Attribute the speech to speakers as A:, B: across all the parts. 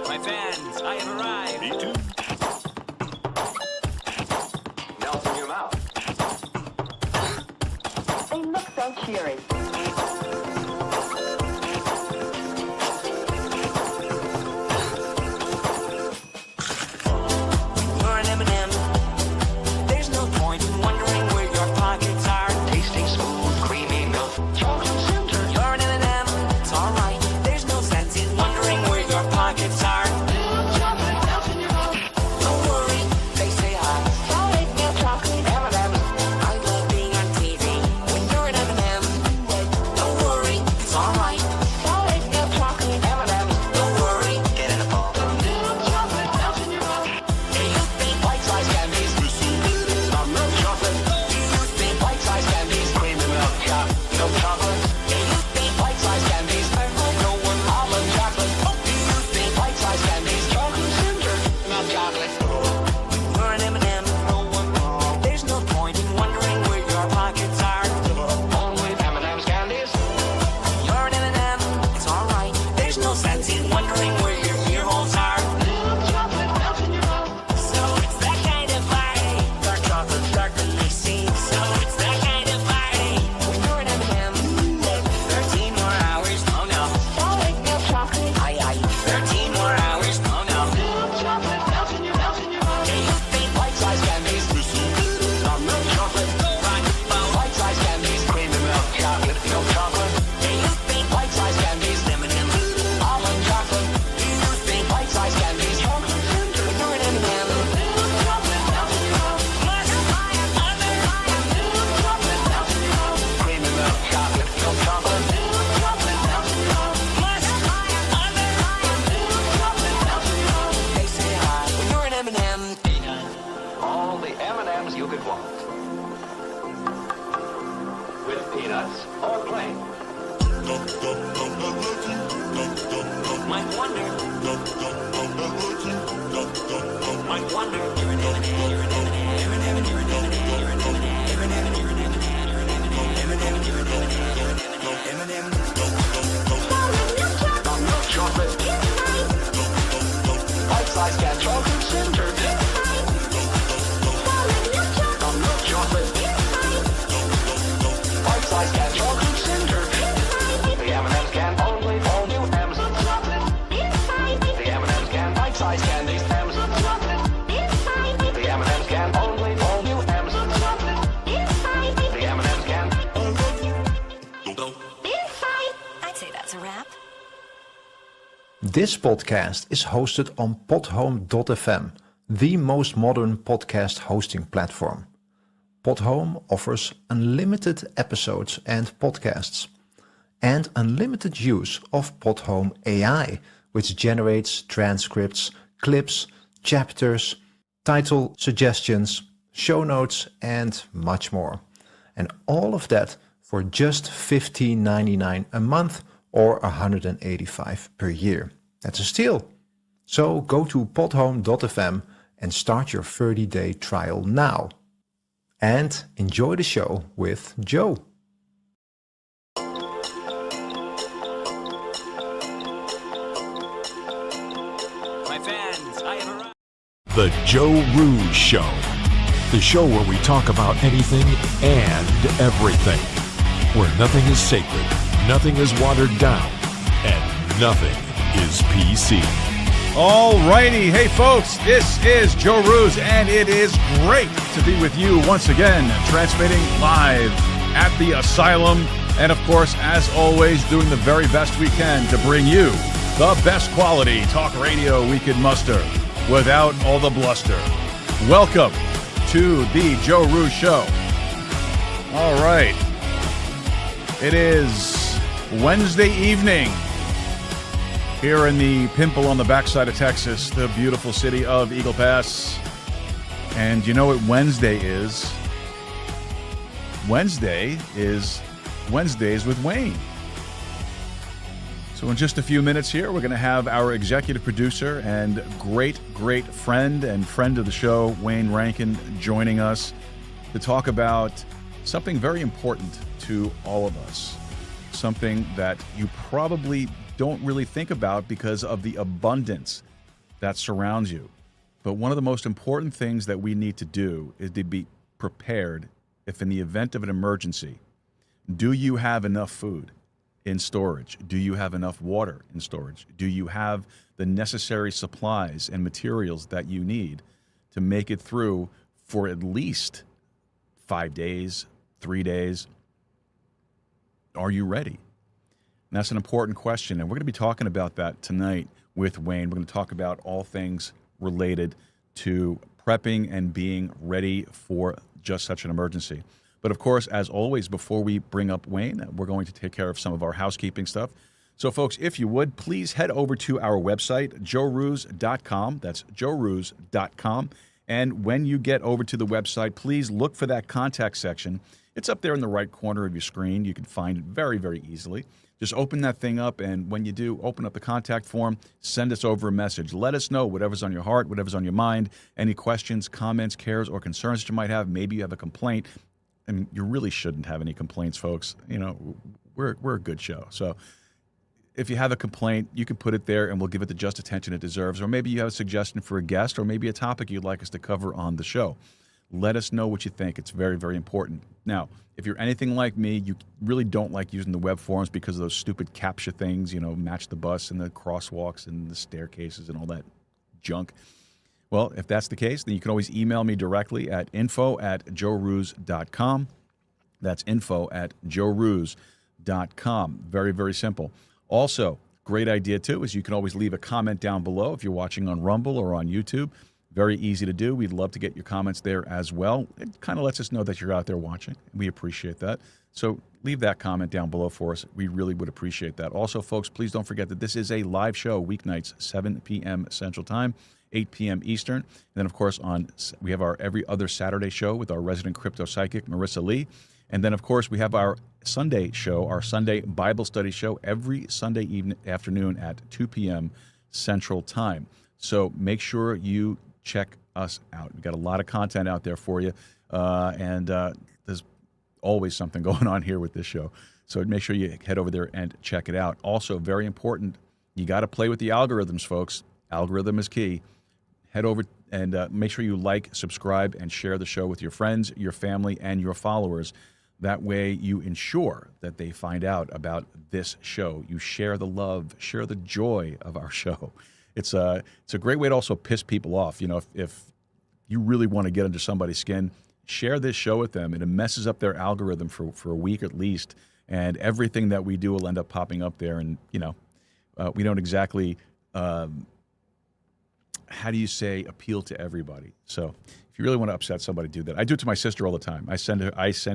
A: My fans, I have arrived.
B: Me too.
C: Melt in your mouth.
D: They look so cheery.
A: You're an M&M. There's no point in wondering where your pockets are.
C: Tasting smooth, creamy milk. Chocolate center.
A: You're an M&M. It's alright. There's no sense in wondering where your pockets are.
D: Chocolate melt in your mouth.
A: Don't worry, they say hi.
D: Solid milk chocolate.
A: M&M's. I love being on TV when you're an M&M. Don't worry, it's alright.
D: Solid milk chocolate.
A: M&M's. Don't worry,
C: Get in a ball.
D: Milk chocolate melt in your mouth.
A: do you think bite-sized candies?
C: Milk chocolate.
A: Do you think bite-sized candies?
C: Creamy milk. Milk chocolate.
A: Do you think bite-sized candies? I hope no one almond chocolate. Do you think bite-sized candies?
C: Chocolate center.
A: Milk chocolate. You're an M&M. There's no point in wondering where your pockets are.
C: Only M&M's candies.
A: You're an M&M. It's alright. There's no sense in wondering where your ear holes are.
D: Milk chocolate melt in your mouth.
A: So it's that kind of party. Dark chocolate's darker than they seem. So it's that kind of party. When you're an M&M. 13 more hours. Oh no.
D: Solid milk chocolate.
A: Aye aye. 13 more hours. Oh no.
D: Milk chocolate melt in your mouth.
A: Do you think bite-sized candies?
C: Milk chocolate.
A: Bite-sized candies.
C: Creamy milk. Milk chocolate.
A: Do you think bite-sized candies? M&M. Almond chocolate. Do you think bite-sized candies?
C: Chocolate center.
A: When you're an M&M.
D: Milk chocolate melt in your mouth.
A: Must buy another.
D: Milk chocolate melt in your mouth.
C: Creamy milk. Milk chocolate.
D: Milk chocolate melt in your mouth.
A: Must buy another.
D: Milk chocolate melt in your mouth.
A: They say hi when you're an M&M.
C: All the M&M's you could want. With peanuts or plain.
A: Might wonder. Might wonder. You're an M&M. You're an M&M. You're an M&M. You're an M&M. You're an M&M. You're an M&M. You're an M&M. You're an M&M. You're an M&M. You're an M&M.
C: Milk chocolate.
A: Bite-sized cat
C: Chocolate center. Milk chocolate.
A: Bite-sized cat
C: Chocolate center. The M&M's can only all new M's. The M&M's can
A: bite-sized candies.
C: M's. The M&M's can only all new M's. The M&M's can.
E: I'd say that's a wrap.
F: This podcast is hosted on podhome.fm, the most modern podcast hosting platform. Podhome offers unlimited episodes and podcasts, and unlimited use of Podhome AI, which generates transcripts, clips, chapters, title suggestions, show notes, and much more. And all of that for just $15.99 a month or $185 per year. That's a steal. So go to podhome.fm and start your 30-day trial now. And enjoy the show with Joe.
A: My fans, I have arrived.
B: The Joe Rooz Show. The show where we talk about anything and everything. Where nothing is sacred, nothing is watered down, and nothing is PC.
G: Alrighty, hey folks, this is Joe Rooz, and it is great to be with you once again, transmitting live at the Asylum, and of course, as always, doing the very best we can to bring you the best quality talk radio we can muster without all the bluster. Welcome to the Joe Rooz Show. All right, it is Wednesday evening here in the pimple on the backside of Texas, the beautiful city of Eagle Pass. And you know what Wednesday is? Wednesday is Wednesdays with Wayne. So in just a few minutes here, we're going to have our executive producer and great friend and friend of the show, Wayne Rankin, joining us to talk about something very important to all of us. something that you probably don't really think about because of the abundance that surrounds you. But one of the most important things that we need to do is to be prepared if in the event of an emergency. Do you have enough food in storage? Do you have enough water in storage? Do you have the necessary supplies and materials that you need to make it through for at least 5 days, 3 days? Are you ready? And that's an important question. And we're going to be talking about that tonight with Wayne. We're going to talk about all things related to prepping and being ready for just such an emergency. But of course, as always, before we bring up Wayne, we're going to take care of some of our housekeeping stuff. So folks, if you would, please head over to our website, joerooz.com. That's joerooz.com. And when you get over to the website, please look for that contact section. It's up there in the right corner of your screen. You can find it very, very easily. Just open that thing up, and when you do, open up the contact form, send us over a message. Let us know whatever's on your heart, whatever's on your mind, any questions, comments, cares, or concerns that you might have. Maybe you have a complaint, and you really shouldn't have any complaints, folks. You know, we're a good show. So if you have a complaint, you can put it there, and we'll give it the just attention it deserves. Or maybe you have a suggestion for a guest, or maybe a topic you'd like us to cover on the show. Let us know what you think. It's very, very important. Now, if you're anything like me, you really don't like using the web forums because of those stupid CAPTCHA things, you know, match the bus and the crosswalks and the staircases and all that junk. Well, if that's the case, then you can always email me directly at info@joerooz.com. That's info@joerooz.com. Very, very simple. Also, great idea, too, is you can always leave a comment down below if you're watching on Rumble or on YouTube. Very easy to do. We'd love to get your comments there as well. It kind of lets us know that you're out there watching. We appreciate that. So leave that comment down below for us. We really would appreciate that. Also, folks, please don't forget that this is a live show, weeknights, 7 p.m. Central Time, 8 p.m. Eastern. And then, of course, we have our every other Saturday show with our resident crypto psychic, Marissa Lee. And then, of course, we have our Sunday show, our Sunday Bible study show, every Sunday afternoon at 2 p.m. Central Time. So make sure you check us out. We've got a lot of content out there for you, and there's always something going on here with this show. So make sure you head over there and check it out. Also, very important, you got to play with the algorithms, folks. Algorithm is key. Head over and make sure you like, subscribe, and share the show with your friends, your family, and your followers. That way you ensure that they find out about this show. You share the love, share the joy of our show. It's a great way to also piss people off. You know, if you really want to get under somebody's skin, share this show with them, and it messes up their algorithm for a week at least, and everything that we do will end up popping up there. And, you know, we don't exactly, how do you say, appeal to everybody. So if you really want to upset somebody, do that. I do it to my sister all the time. I send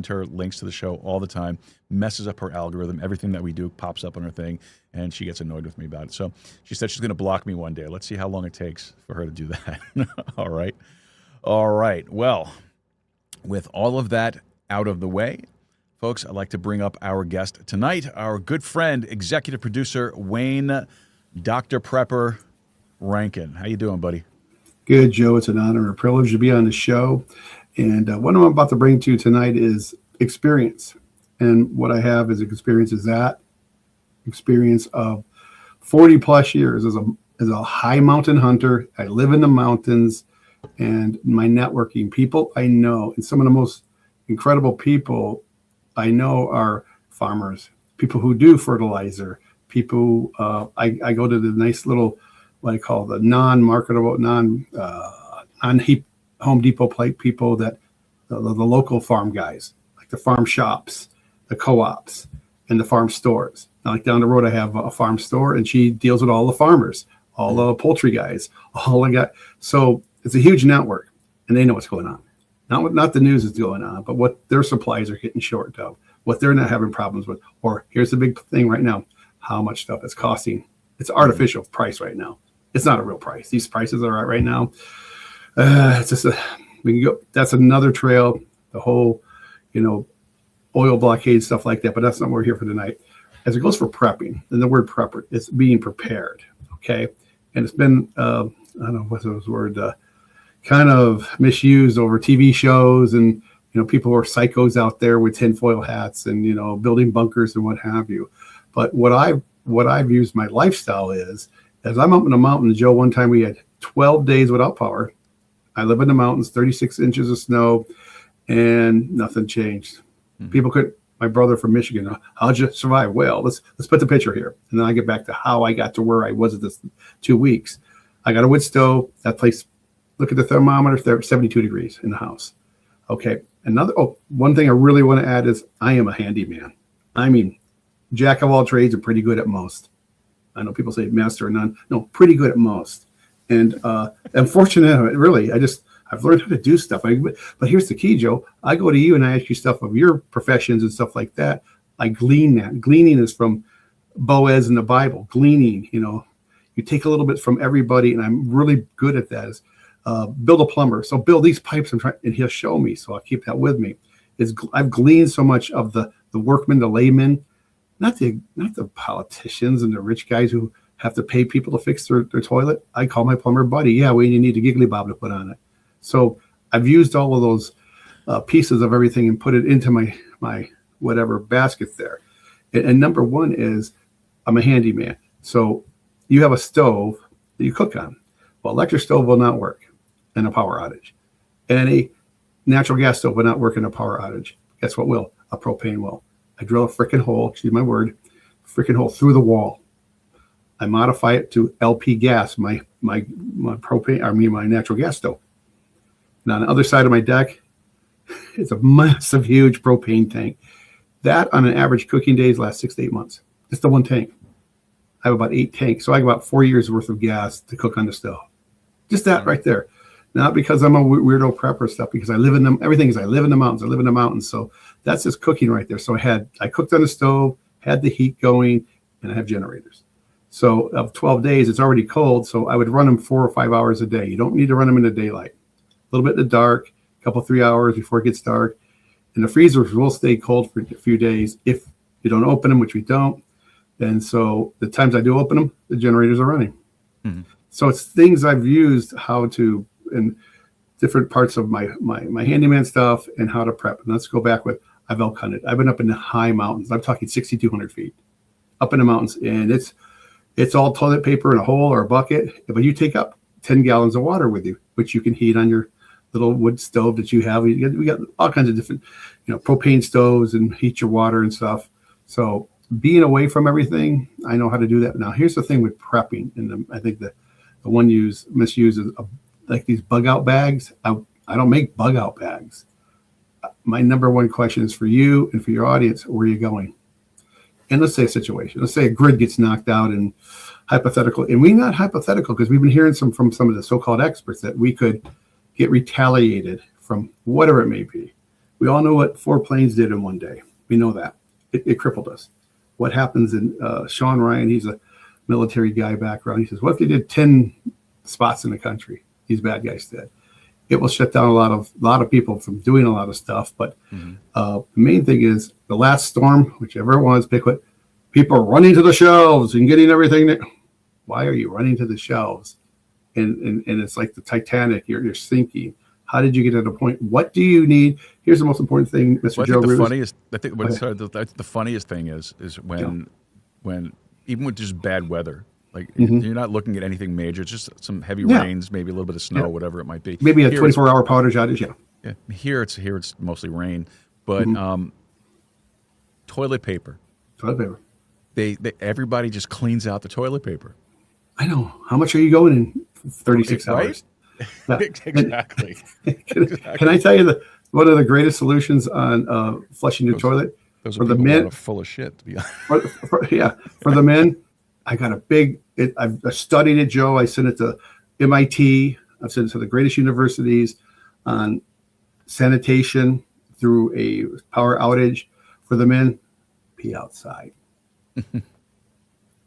G: her links to the show all the time, messes up her algorithm. Everything that we do pops up on her thing, and she gets annoyed with me about it. So she said she's going to block me one day. Let's see how long it takes for her to do that. All right. Well, with all of that out of the way, folks, I'd like to bring up our guest tonight, our good friend, executive producer, Wayne, Dr. Prepper Rankin. How you doing, buddy?
H: Good, Joe. It's an honor and a privilege to be on the show. And what I'm about to bring to you tonight is experience. And what I have is experience of 40 plus years as a high mountain hunter. I live in the mountains, and my networking, people I know, and some of the most incredible people I know are farmers, people who do fertilizer, people I go to the nice little, what I call the non-marketable, Home Depot plate people, that the local farm guys, like the farm shops, the co-ops, and the farm stores. Now, like down the road, I have a farm store, and she deals with all the farmers, all the poultry guys, all the guys. So it's a huge network, and they know what's going on. Not the news is going on, but what their supplies are getting short of, what they're not having problems with. Or here's the big thing right now: how much stuff is costing. It's artificial price right now. It's not a real price. These prices are right now. It's just we can go. That's another trail. The whole, oil blockade, stuff like that. But that's not what we're here for tonight. As it goes for prepping, and the word prepper, it's being prepared. Okay, and it's been I don't know what's those word, kind of misused over TV shows and people are psychos out there with tinfoil hats and, building bunkers and what have you. But what I've used my lifestyle is, as I'm up in the mountains, Joe, one time we had 12 days without power. I live in the mountains, 36 inches of snow, and nothing changed. People could, my brother from Michigan, how'd you survive? Well, let's put the picture here. And then I get back to how I got to where I was at this 2 weeks. I got a wood stove. That place, look at the thermometer, there 72 degrees in the house. Okay. One thing I really want to add is I am a handyman. I mean, jack of all trades and pretty good at most. I know people say master or none. No, pretty good at most. And I'm fortunate, really. I've learned how to do stuff. But here's the key, Joe. I go to you and I ask you stuff of your professions and stuff like that. I glean that. Gleaning is from Boaz in the Bible. Gleaning, you take a little bit from everybody, and I'm really good at that. Is build a plumber. So build these pipes and he'll show me. So I'll keep that with me. I've gleaned so much of the workmen, the laymen, not the politicians and the rich guys who have to pay people to fix their toilet. I call my plumber buddy. Yeah, you need a giggly bob to put on it. So I've used all of those pieces of everything and put it into my whatever basket there. And number one is I'm a handyman. So you have a stove that you cook on. Well, electric stove will not work in a power outage. And a natural gas stove will not work in a power outage. Guess what will? A propane will. I drill a freaking hole, excuse my word, freaking hole through the wall. I modify it to LP gas, my propane, my natural gas stove. Now on the other side of my deck, it's a massive, huge propane tank. That on an average cooking days lasts 6 to 8 months. Just the one tank. I have about 8 tanks. So I have about 4 years worth of gas to cook on the stove. Just that right there. Not because I'm a weirdo prepper stuff, because I live in them. Everything is I live in the mountains. I live in the mountains. So that's just cooking right there. So I cooked on the stove, had the heat going, and I have generators. So of 12 days, it's already cold. So I would run them 4 or 5 hours a day. You don't need to run them in the daylight. A little bit in the dark, a couple, 3 hours before it gets dark. And the freezers will stay cold for a few days if you don't open them, which we don't. And so the times I do open them, the generators are running. Mm-hmm. So it's things I've used how to, in different parts of my handyman stuff and how to prep. And let's go back with, I've elk hunted. I've been up in the high mountains. I'm talking 6,200 feet up in the mountains. And it's all toilet paper in a hole or a bucket. But you take up 10 gallons of water with you, which you can heat on your little wood stove that you have. We got all kinds of different, propane stoves and heat your water and stuff. So being away from everything, I know how to do that. Now, here's the thing with prepping. And I think the one misuse is like these bug out bags. I don't make bug out bags. My number one question is for you and for your audience, where are you going? And let's say a situation. Let's say a grid gets knocked out and hypothetical. And we're not hypothetical because we've been hearing from some of the so-called experts that we could get retaliated from whatever it may be. We all know what 4 planes did in one day. We know that. It crippled us. What happens in Sean Ryan, he's a military guy background. He says, what if they did 10 spots in the country? These bad guys did. It will shut down a lot of people from doing a lot of stuff. But the main thing is the last storm, whichever it was, pick what, people are running to the shelves and getting everything. Why are you running to the shelves? And it's like the Titanic, you're sinking. How did you get to the point? What do you need? Here's the most important thing, Mr. Joe Rooz.
G: The funniest thing is when even with just bad weather, like you're not looking at anything major, just some heavy rains, maybe a little bit of snow, whatever it might be.
H: Maybe a 24-hour powder outage.
G: Yeah. Here it's mostly rain, but toilet paper. They everybody just cleans out the toilet paper.
H: I know. How much are you going in 36 hours?
G: Exactly.
H: Can I tell you one of the greatest solutions on flushing your toilet?
G: Those
H: for
G: are
H: the men,
G: full of shit, to be honest.
H: For the men, I got a big. I've studied it, Joe. I sent it to MIT. I've sent it to the greatest universities on sanitation through a power outage. For the men, pee outside.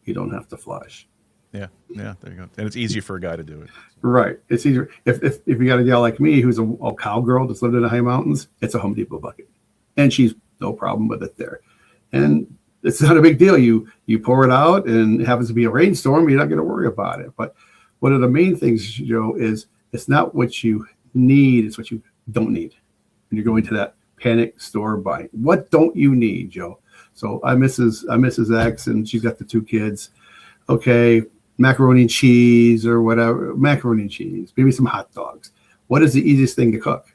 H: You don't have to flush.
G: Yeah, there you go. And it's easier for a guy to do it.
H: Right. It's easier. If you got a gal like me who's a cowgirl that's lived in the high mountains, it's a Home Depot bucket. And she's no problem with it there. And it's not a big deal. You pour it out and it happens to be a rainstorm, you're not going to worry about it. But one of the main things, Joe, is it's not what you need, it's what you don't need. and you're going to that panic store buying. What don't you need, Joe? So I'm Mrs. X, and she's got the 2 kids. Okay, macaroni and cheese or whatever, macaroni and cheese, maybe some hot dogs. What is the easiest thing to cook?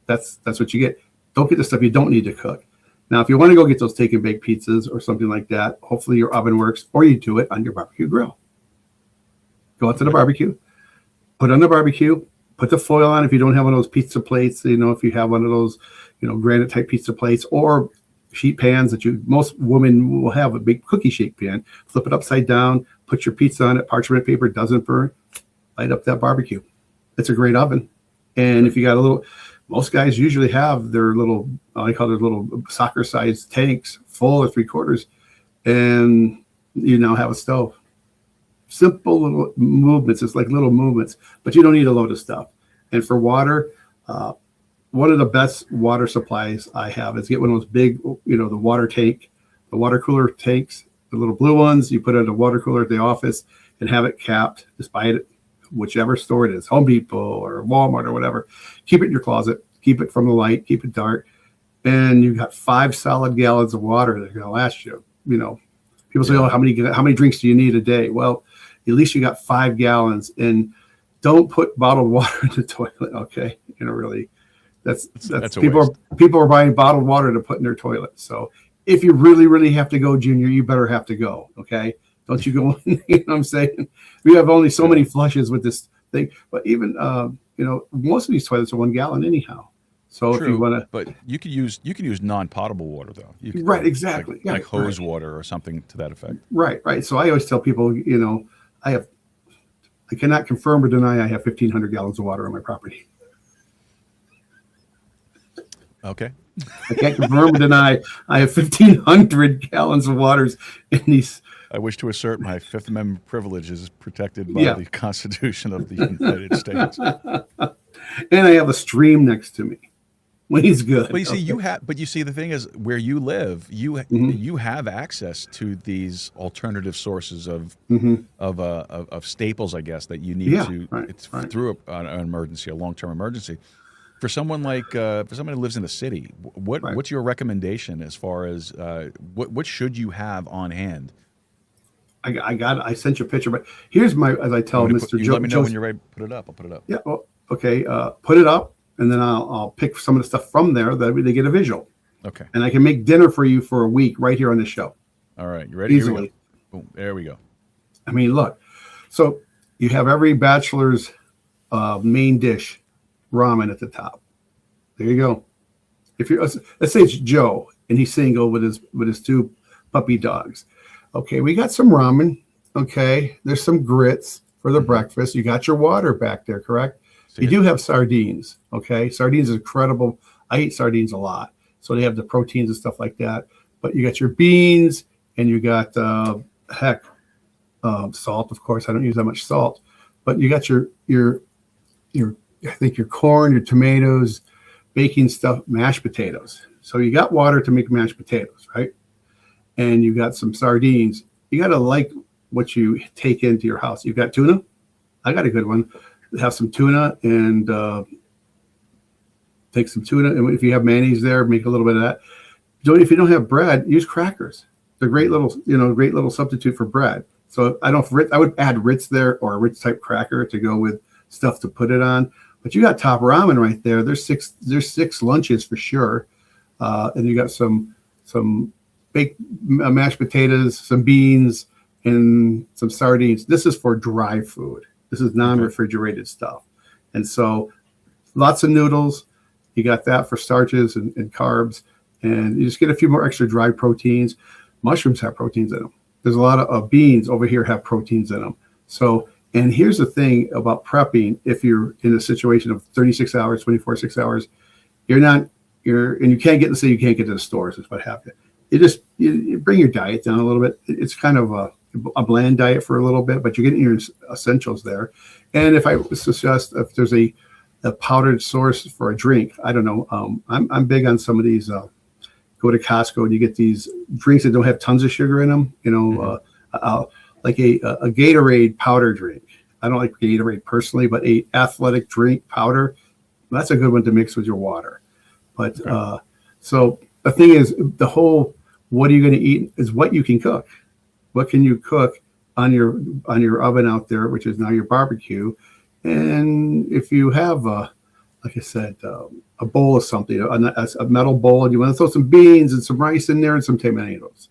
H: That's what you get. Don't get the stuff you don't need to cook. Now, if you want to go get those take and bake pizzas or something like that, hopefully your oven works, or you do it on your barbecue grill. Go out to the barbecue, put on the barbecue, put the foil on if you don't have one of those pizza plates, if you have one of those, granite type pizza plates or sheet pans that most women will have, a big cookie shake pan, flip it upside down, put your pizza on it, parchment paper, doesn't burn, light up that barbecue. It's a great oven. And if you got most guys usually have their little, I call their little soccer sized tanks full or 3/4, and you now have a stove. Simple little movements. It's like little movements, but you don't need a load of stuff. And for water, one of the best water supplies I have is get one of those big, the water cooler tanks, the little blue ones. You put it in a water cooler at the office and have it capped. Just buy it, whichever store it is, Home Depot or Walmart or whatever. Keep it in your closet. Keep it from the light. Keep it dark. And you've got 5 solid gallons of water that are going to last you. People say, "Oh, how many drinks do you need a day?" Well, at least you got 5 gallons. And don't put bottled water in the toilet. Okay, really. That's people are buying bottled water to put in their toilet. So if you really, really have to go, Junior, you better have to go. Okay. Don't you go, you know what I'm saying? We have only so many flushes with this thing, but even, most of these toilets are 1 gallon anyhow. So
G: True,
H: if you want to,
G: but you could use non-potable water though.
H: Right. Exactly.
G: Like hose water or something to that effect.
H: Right. So I always tell people, I cannot confirm or deny I have 1,500 gallons of water on my property.
G: Okay.
H: I can't confirm or deny I have 1,500 gallons of waters in these.
G: I wish to assert my Fifth Amendment privileges protected by the Constitution of the United States.
H: And I have a stream next to me. When he's good.
G: But you see, the thing is, where you live, you have access to these alternative sources of staples, I guess, that you need through an emergency, a long-term emergency. For someone for somebody who lives in the city, what's your recommendation as far as what should you have on hand?
H: I sent you a picture, but here's as I tell Mr. Joe.
G: Let me know when you're ready. Put it up. I'll put it up.
H: Yeah. Well, okay. Put it up, and then I'll pick some of the stuff from there that they get a visual.
G: Okay.
H: And I can make dinner for you for a week right here on the show.
G: All right. You ready?
H: Easily.
G: Here we go. Boom. There we go.
H: I mean, look. So you have every bachelor's main dish, ramen at the top. There you go. If you're, let's say it's Joe and he's single with his 2 puppy dogs. Okay, we got some ramen. Okay, there's some grits for the breakfast. You got your water back there, correct? You do have sardines. Okay, sardines is incredible. I eat sardines a lot, so they have the proteins and stuff like that. But you got your beans and you got salt. Of course, I don't use that much salt. But you got your I think your corn, your tomatoes, baking stuff, mashed potatoes. So you got water to make mashed potatoes, right? And you got some sardines. You got to like what you take into your house. You've got tuna. I got a good one. Have some tuna and take some tuna. And if you have mayonnaise there, make a little bit of that. If you don't have bread, use crackers. They're great little substitute for bread. So I would add Ritz there or a Ritz type cracker to go with stuff to put it on. But you got top ramen right there. There's 6 lunches for sure, and you got some baked mashed potatoes, some beans, and some sardines. This is for dry food. This is non-refrigerated stuff, and so lots of noodles. You got that for starches and carbs, and you just get a few more extra dry proteins. Mushrooms have proteins in them. There's a lot of beans over here have proteins in them. So. And here's the thing about prepping. If you're in a situation of 36 hours, 24-6 hours, and you can't get you can't get to the stores, is what happens. You bring your diet down a little bit. It's kind of a bland diet for a little bit, but you're getting your essentials there. And if I suggest if there's a powdered source for a drink, I don't know. I'm big on some of these. Go to Costco and you get these drinks that don't have tons of sugar in them. Like a Gatorade powder drink. I don't like Gatorade personally, but a athletic drink powder, that's a good one to mix with your water. But so the thing is, the whole what are you going to eat is what you can cook. What can you cook on your oven out there, which is now your barbecue? And if you have like I said, a bowl of something, a metal bowl, and you want to throw some beans and some rice in there and some tomatoes,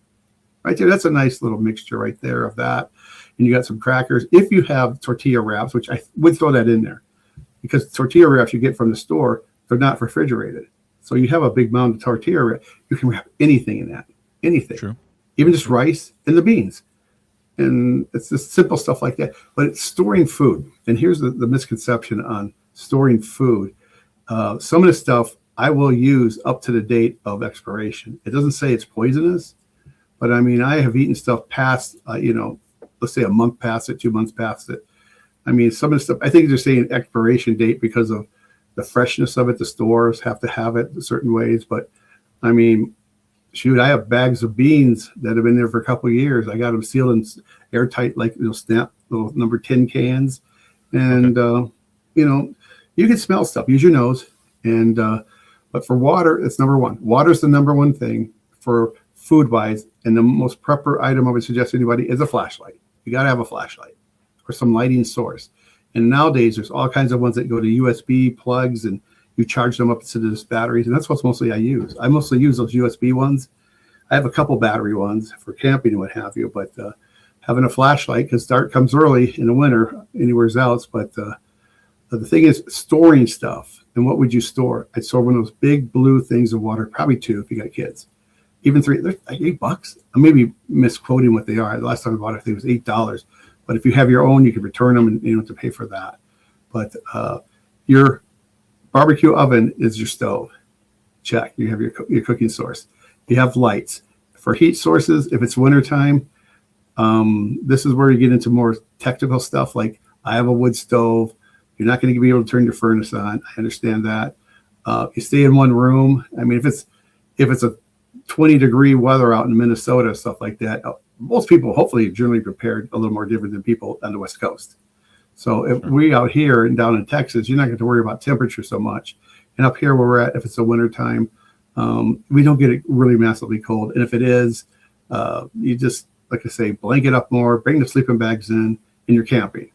H: right there. That's a nice little mixture right there of that. And you got some crackers. If you have tortilla wraps, which I would throw that in there, because tortilla wraps you get from the store, they're not refrigerated. So you have a big mound of tortilla wrap. You can wrap anything in that, anything,
G: True. Even
H: just rice and the beans. And it's just simple stuff like that. But it's storing food. And here's the misconception on storing food. Some of the stuff I will use up to the date of expiration. It doesn't say it's poisonous, but I mean, I have eaten stuff past, let's say a month past it, 2 months past it. I mean, some of the stuff, I think they're saying expiration date because of the freshness of it. The stores have to have it certain ways. But I mean, shoot, I have bags of beans that have been there for a couple of years. I got them sealed in airtight, like, snap little number 10 cans. And, you can smell stuff, use your nose. And, but for water, it's number one. Water is the number one thing for food wise. And the most proper item I would suggest to anybody is a flashlight. You got to have a flashlight or some lighting source. And nowadays there's all kinds of ones that go to USB plugs and you charge them up to this batteries. And that's what's mostly I use. I mostly use those USB ones. I have a couple battery ones for camping and what have you, but having a flashlight, because dark comes early in the winter anywhere else. But the thing is storing stuff. And what would you store? I'd store one of those big blue things of water, probably 2 if you got kids. Even 3, they're like $8. I may be misquoting what they are. The last time I bought it, I think it was $8. But if you have your own, you can return them and you don't have to pay for that. But your barbecue oven is your stove. Check. You have your cooking source. You have lights. For heat sources, if it's wintertime, this is where you get into more technical stuff. Like I have a wood stove. You're not going to be able to turn your furnace on. I understand that. You stay in one room. I mean, if it's a 20-degree weather out in Minnesota, stuff like that, most people hopefully are generally prepared a little more different than people on the West Coast. So if we out here and down in Texas, you're not going to worry about temperature so much. And up here where we're at, if it's a winter time, we don't get it really massively cold. And if it is, you just, like I say, blanket up more, bring the sleeping bags in, and you're camping.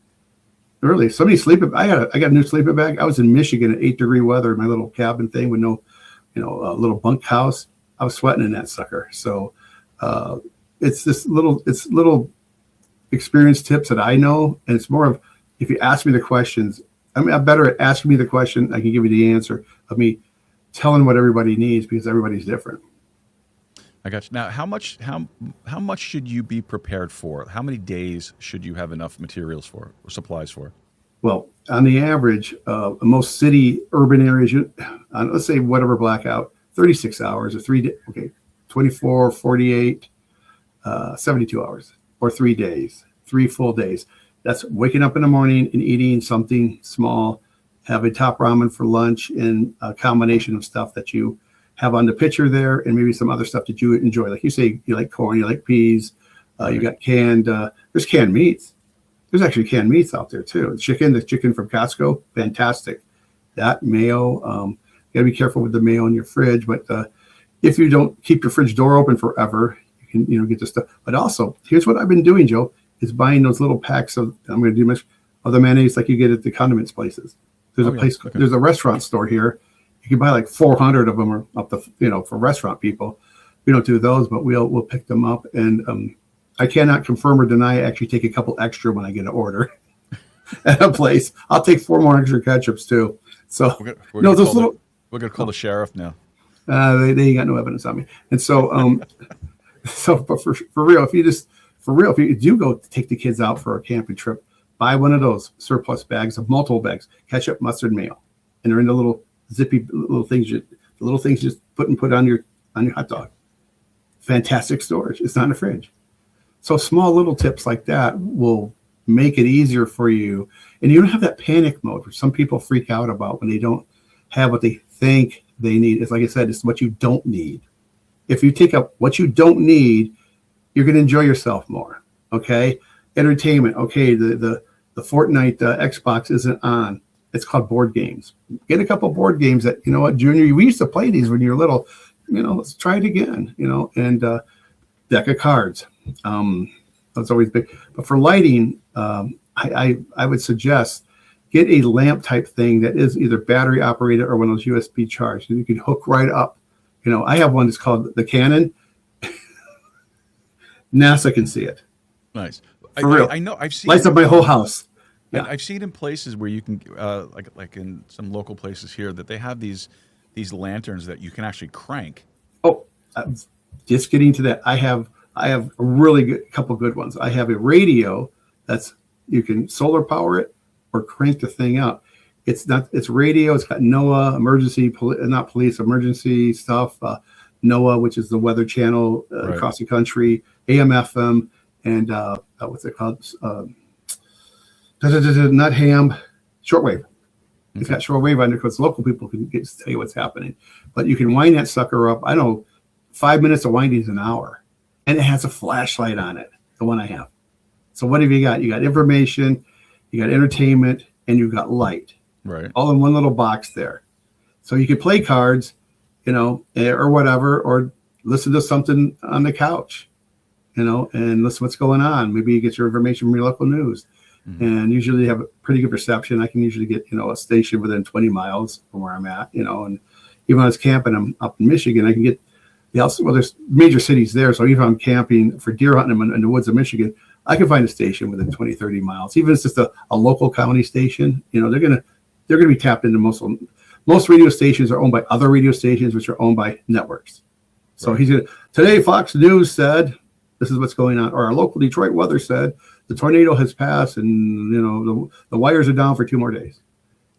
H: Really, somebody sleeping. I got a new sleeping bag. I was in Michigan at 8-degree weather in my little cabin thing with no, little bunk house. I was sweating in that sucker. So it's little experience tips that I know, and it's more of if you ask me the questions. I mean, I'm better at asking me the question. I can give you the answer of me telling what everybody needs because everybody's different.
G: I got you. Now, how much should you be prepared for? How many days should you have enough materials for or supplies for?
H: Well, on the average, most city urban areas, let's say whatever blackout, 36 hours or 3 days. Okay, 24, 48, 72 hours or 3 days, 3 full days. That's waking up in the morning and eating something small, having top ramen for lunch, and a combination of stuff that you have on the picture there, and maybe some other stuff that you enjoy. Like you say, you like corn, you like peas, you got canned, there's canned meats. There's actually canned meats out there too. The chicken from Costco, fantastic. That mayo, you gotta be careful with the mayo in your fridge, but if you don't keep your fridge door open forever, you can, get the stuff. But also, here's what I've been doing, Joe, is buying those little packs of, I'm going to do much of the mayonnaise like you get at the condiments places. There's there's a restaurant store here. You can buy like 400 of them or up to, for restaurant people. We don't do those, but we'll pick them up. And I cannot confirm or deny. I actually take a couple extra when I get an order at a place. I'll take 4 more extra ketchups too. So
G: we're going to call the sheriff now.
H: They ain't got no evidence on me. And so, but for real, if you do go take the kids out for a camping trip, buy one of those surplus bags of multiple bags, ketchup, mustard, mayo, and they're in the little zippy little things. The little things you just put on your hot dog. Fantastic storage. It's not in the fridge. So small little tips like that will make it easier for you, and you don't have that panic mode which some people freak out about when they don't have what they think they need. It's like I said, it's what you don't need. If you take up what you don't need, you're going to enjoy yourself more. Okay, entertainment. Okay, the Fortnite Xbox isn't on. It's called board games. Get a couple board games that, you know what, Junior, we used to play these when you were little. You know, let's try it again, you know, and deck of cards. That's always big. But for lighting, I would suggest get a lamp type thing that is either battery operated or one of those USB charged. And you can hook right up. You know, I have one that's called the Canon. NASA can see it.
G: Nice.
H: For real.
G: I know. I've seen
H: Lights up my whole house.
G: Yeah. I've seen in places where you can, like in some local places here, that they have these lanterns that you can actually crank.
H: Oh, just getting to that. I have a really good couple good ones. I have a radio that's you can solar power it or crank the thing up. It's radio. It's got NOAA emergency stuff. NOAA, which is the weather channel
G: Right.
H: across the country, AM, FM, and what's it called? Not ham, shortwave. It's got shortwave on it because local people can tell you what's happening. But you can wind that sucker up. I know 5 minutes of winding is an hour. And it has a flashlight on it, the one I have. So what have you got? You got information, you got entertainment, and you've got light.
G: Right.
H: All in one little box there. So you could play cards, you know, or whatever, or listen to something on the couch, you know, and listen what's going on. Maybe you get your information from your local news. And usually have a pretty good reception. I can usually get, you know, a station within 20 miles from where I'm at, you know, and even when I was camping, I'm up in Michigan, I can get there's major cities there. So even if I'm camping for deer hunting in the woods of Michigan, I can find a station within 20, 30 miles. Even if it's just a local county station, you know, they're going to be tapped into most radio stations are owned by other radio stations, which are owned by networks. So today Fox News said, this is what's going on. Or our local Detroit weather said, the tornado has passed and, you know, the wires are down for 2 more days.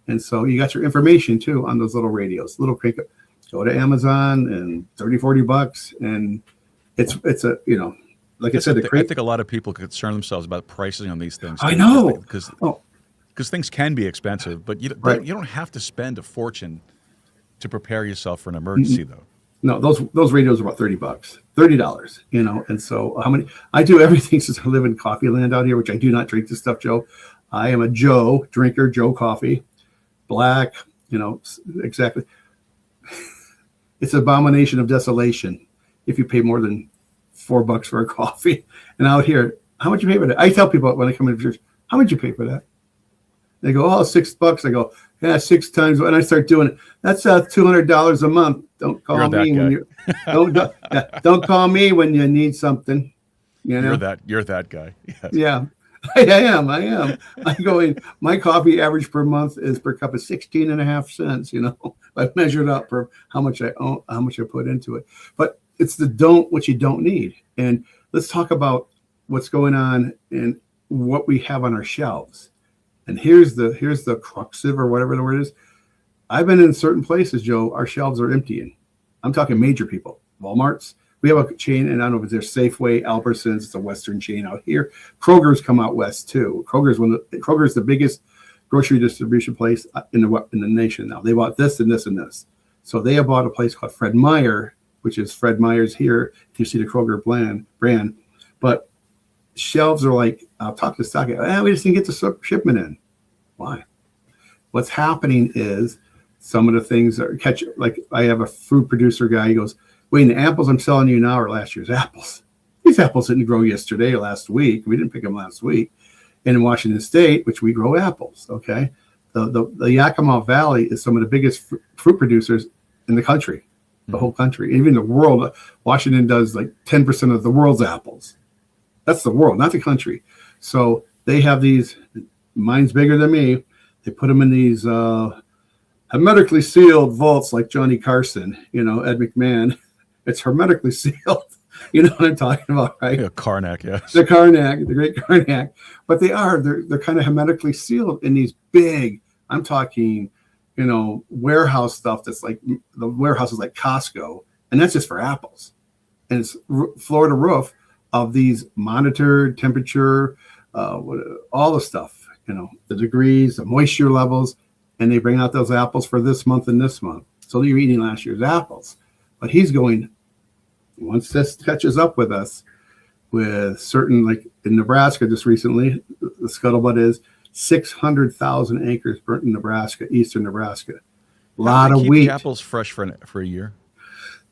H: And so you got your information too on those little radios, little crank. Go to Amazon and $30-$40, and it's a, you know, like I said,
G: I think a lot of people concern themselves about pricing on these things.
H: I know
G: because things can be expensive, but you don't have to spend a fortune to prepare yourself for an emergency, though.
H: No, those radios are about $30, you know. And so I do everything since I live in coffee land out here, which I do not drink this stuff, Joe. I am a Joe drinker, Joe coffee, black, you know, exactly. It's an abomination of desolation if you pay more than $4 for a coffee. And out here, how much you pay for that? I tell people when I come into church, how much you pay for that? They go, oh, $6. I go, yeah, 6 times. And I start doing it. That's $200 a month. Don't call me when you don't call me when you need something. You know,
G: you're that guy. Yes.
H: Yeah, I am. I go in. My coffee average per month is per cup is 16.5 cents. You know, I measured up for how much I own, how much I put into it. But it's what you don't need. And let's talk about what's going on and what we have on our shelves. And here's the crux of, or whatever the word is. I've been in certain places, Joe. Our shelves are emptying. I'm talking major people. Walmart's. We have a chain, and I don't know if it's their Safeway, Albertsons. It's a Western chain out here. Kroger's come out west too. Kroger's the biggest grocery distribution place in the nation now. They bought this and this and this. So they have bought a place called Fred Meyer, which is Fred Meyer's here. You see the Kroger brand, but shelves are like, I'll talk to stock. We just didn't get the shipment in. Why? What's happening is some of the things are like I have a fruit producer guy. He goes, wait, the apples I'm selling you now are last year's apples. These apples didn't grow yesterday or last week. We didn't pick them last week. And in Washington State, which we grow apples, okay? The Yakima Valley is some of the biggest fruit producers in the country, the whole country, even the world. Washington does like 10% of the world's apples. That's the world, not the country. So they have these, mine's bigger than me. They put them in these hermetically sealed vaults like Johnny Carson, you know, Ed McMahon. It's hermetically sealed. You know what I'm talking about, right?
G: Yeah, Karnak, yes.
H: The Karnak, the great Karnak. But they're kind of hermetically sealed in these big, I'm talking, you know, warehouse stuff that's like, the warehouse is like Costco. And that's just for apples. And it's floor to roof of these monitored temperature, all the stuff, you know, the degrees, the moisture levels. And they bring out those apples for this month and this month. So you're eating last year's apples. But he's going, once this catches up with us, with certain, like in Nebraska just recently, the scuttlebutt is 600,000 acres burnt in Nebraska, eastern Nebraska. A
G: How
H: lot
G: do they
H: of
G: keep
H: wheat.
G: the apples fresh for a year?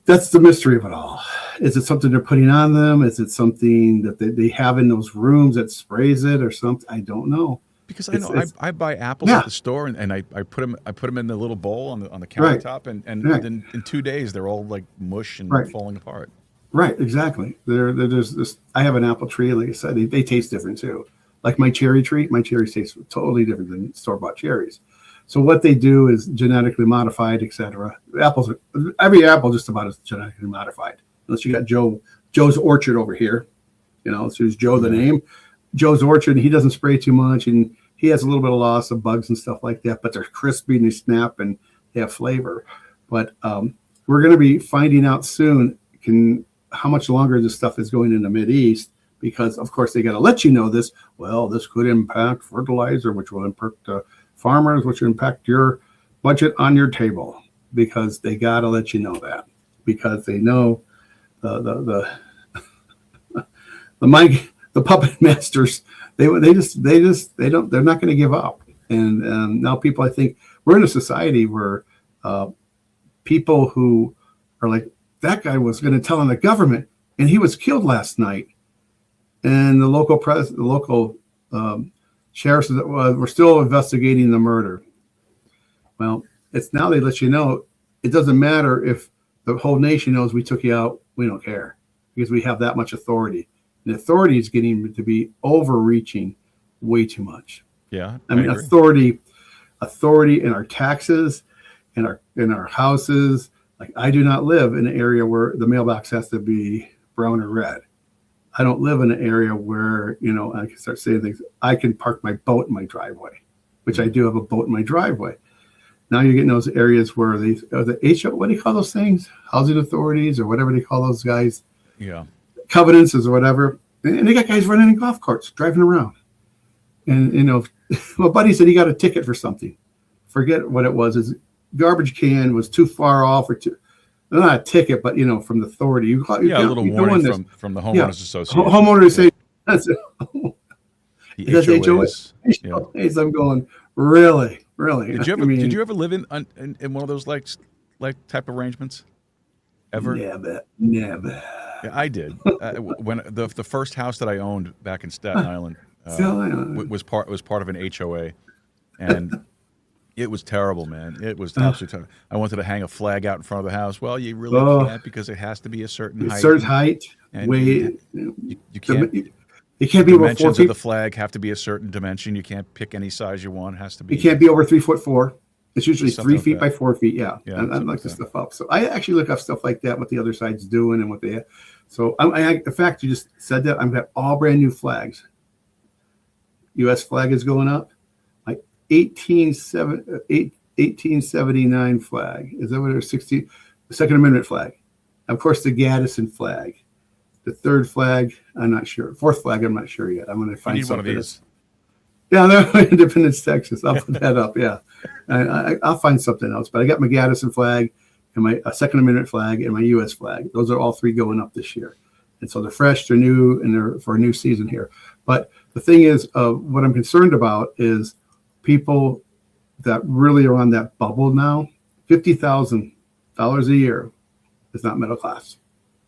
H: That's the mystery of it all. Is it something they're putting on them? Is it something that they have in those rooms that sprays it or something? I don't know.
G: Because I know I buy apples
H: Yeah.
G: at the store and I put them in the little bowl on the
H: Right.
G: countertop and
H: Right.
G: then in 2 days they're all like mush and
H: Right.
G: falling apart.
H: Right, exactly. There's this. I have an apple tree, like I said, they taste different too. Like my cherry tree, my cherries taste totally different than store-bought cherries. So what they do is genetically modified, etc. Every apple just about is genetically modified, unless you got Joe's Orchard over here. So there's Joe the name, Joe's Orchard. He doesn't spray too much, and he has a little bit of loss of bugs and stuff like that. But they're crispy and they snap and they have flavor. But we're going to be finding out soon how much longer this stuff is going in the Mideast, because of course they got to let you know this. Well, this could impact fertilizer, which will impact farmers, which will impact your budget on your table, because they got to let you know that, because they know the puppet masters, they're not going to give up. And now people, I think we're in a society where people who are like, that guy was going to tell on the government, and he was killed last night. And the local sheriffs were still investigating the murder. Well, it's now they let you know it doesn't matter if the whole nation knows we took you out. We don't care, because we have that much authority. And authority is getting to be overreaching way too much.
G: Yeah,
H: I mean,
G: agree.
H: authority in our taxes, in our houses. Like, I do not live in an area where the mailbox has to be brown or red. I don't live in an area where, I can start saying things. I can park my boat in my driveway, which I do have a boat in my driveway. Now you're getting those areas where what do you call those things? Housing authorities or whatever they call those guys.
G: Yeah.
H: Covenants or whatever. And they got guys running in golf carts, driving around. And, my buddy said he got a ticket for something. Forget what it was. His garbage can was too far off, or not a ticket, but, from the authority.
G: A little warning from the homeowners association.
H: Homeowners say, that's it.
G: The
H: That's
G: HOAs.
H: HOAs. I'm going, really?
G: Did you ever live in one of those like type arrangements? Ever?
H: Never.
G: Yeah, I did. When the first house that I owned back in Staten Island was part of an HOA, and it was terrible, man. It was absolutely terrible. I wanted to hang a flag out in front of the house. Well, you really can't, because it has to be a certain height.
H: Certain height,
G: and
H: weight.
G: You can't.
H: It can't be over 4
G: Dimensions
H: feet.
G: of the flag have to be a certain dimension. You can't pick any size you want. It has to be.
H: It can't be over 3'4". It's usually
G: Something
H: 3 feet
G: like
H: by
G: that.
H: 4 feet. Yeah,
G: Yeah,
H: and I
G: something
H: like
G: like
H: this
G: that.
H: stuff up. So I actually look up stuff like that, what the other side's doing and what they have. So in fact, you just said that. I've got all brand new flags. U.S. flag is going up. Like 1879 flag. Is that what it is? The Second Amendment flag. Of course, the Gadsden flag. The third flag, I'm not sure. Fourth flag, I'm not sure yet. I'm going to
G: You
H: find
G: need one of
H: something.
G: these.
H: Yeah, they're Independence, Texas. I'll put that up. Yeah, I'll find something else. But I got my Gadsden flag and my Second Amendment flag and my U.S. flag. Those are all three going up this year, and so they're fresh, they're new, and they're for a new season here. But the thing is, what I'm concerned about is people that really are on that bubble now. $50,000 a year is not middle class.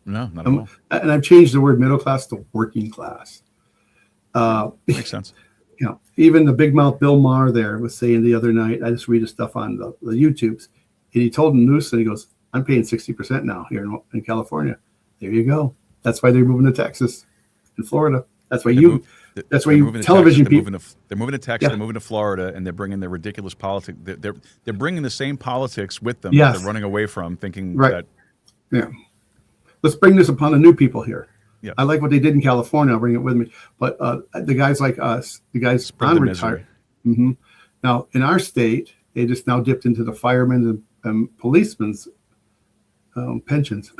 G: No, not at all.
H: And I've changed the word middle class to working class.
G: Makes sense.
H: Even the big mouth Bill Maher there was saying the other night, I just read his stuff on the YouTubes, and he told Noosa, he goes, I'm paying 60% now here in California. There you go. That's why they're moving to Texas and Florida. That's why television people.
G: They're moving to Texas.
H: Yeah.
G: They're moving to Florida, and they're bringing their ridiculous politics. They're bringing the same politics with them
H: Yes.
G: that they're running away from, thinking
H: Right.
G: that.
H: Yeah. Let's bring this upon the new people here.
G: Yeah.
H: I like what they did in California. I'll bring it with me. But the guys like us, the guys
G: Spread the
H: on
G: misery.
H: retired. Now, in our state, they just now dipped into the firemen's and policemen's pensions.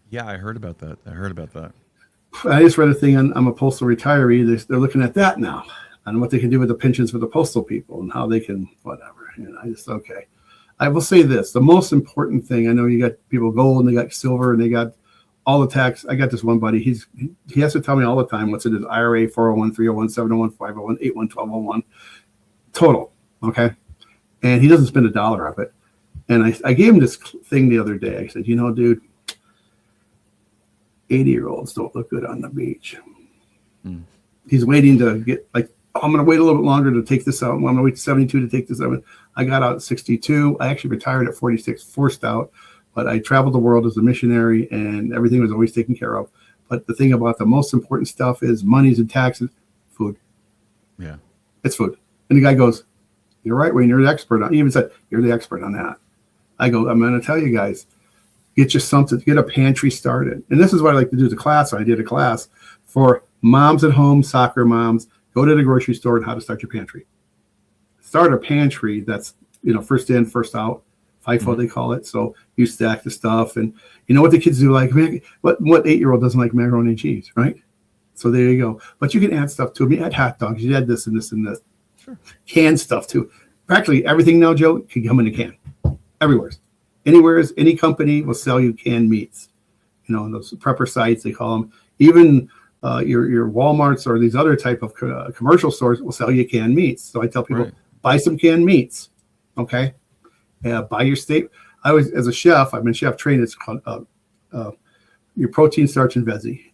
G: Yeah, I heard about that.
H: I just read a thing on I'm a postal retiree. They're looking at that now and what they can do with the pensions for the postal people and how they can whatever. Okay. I will say this. The most important thing, I know you got people gold and they got silver and they got all the tax. I got this one buddy. He has to tell me all the time what's in his IRA, 401, 301, 701, 501, 81, 1201. total. Okay. And he doesn't spend $1 of it. And I gave him this thing the other day. I said, dude, 80-year-olds don't look good on the beach. He's waiting to get I'm going to wait a little bit longer to take this out. I'm going to wait to 72 to take this out. I got out at 62. I actually retired at 46, forced out, but I traveled the world as a missionary and everything was always taken care of. But the thing about the most important stuff is monies and taxes, food.
G: Yeah.
H: It's food. And the guy goes, you're right, Wayne, you're the expert on. He even said, you're the expert on that. I go, I'm going to tell you guys, get you something, get a pantry started. And this is what I like to do as a class. So I did a class for moms at home, soccer moms, go to the grocery store and how to start your pantry. Start a pantry that's, first in, first out, FIFO they call it. So you stack the stuff and you know what the kids do like, what 8-year-old doesn't like macaroni and cheese, right? So there you go. But you can add stuff to them. You add hot dogs, you add this and this and this. Sure. Canned stuff too. Practically everything now, Joe, can come in a can. Everywhere. Anywhere, any company will sell you canned meats. Those prepper sites, they call them. Even your Walmarts or these other type of commercial stores will sell you canned meats. So I tell people, buy some canned meats. Okay. Buy your steak. As a chef, I've been chef trained. It's called your protein, starch, and veggie.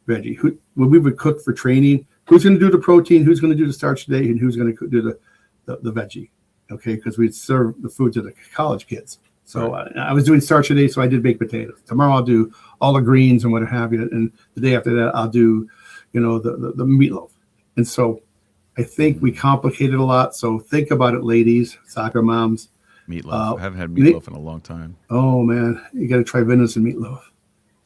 H: When we would cook for training, who's going to do the protein, who's going to do the starch today, and who's going to do the veggie. Okay. Because we'd serve the food to the college kids. So I was doing starch today, so I did baked potatoes. Tomorrow I'll do all the greens and what have you. And the day after that, I'll do, the meatloaf. And so I think we complicate it a lot. So think about it, ladies, soccer moms.
G: Meatloaf. I haven't had meatloaf in a long time.
H: Oh, man. You got to try venison meatloaf.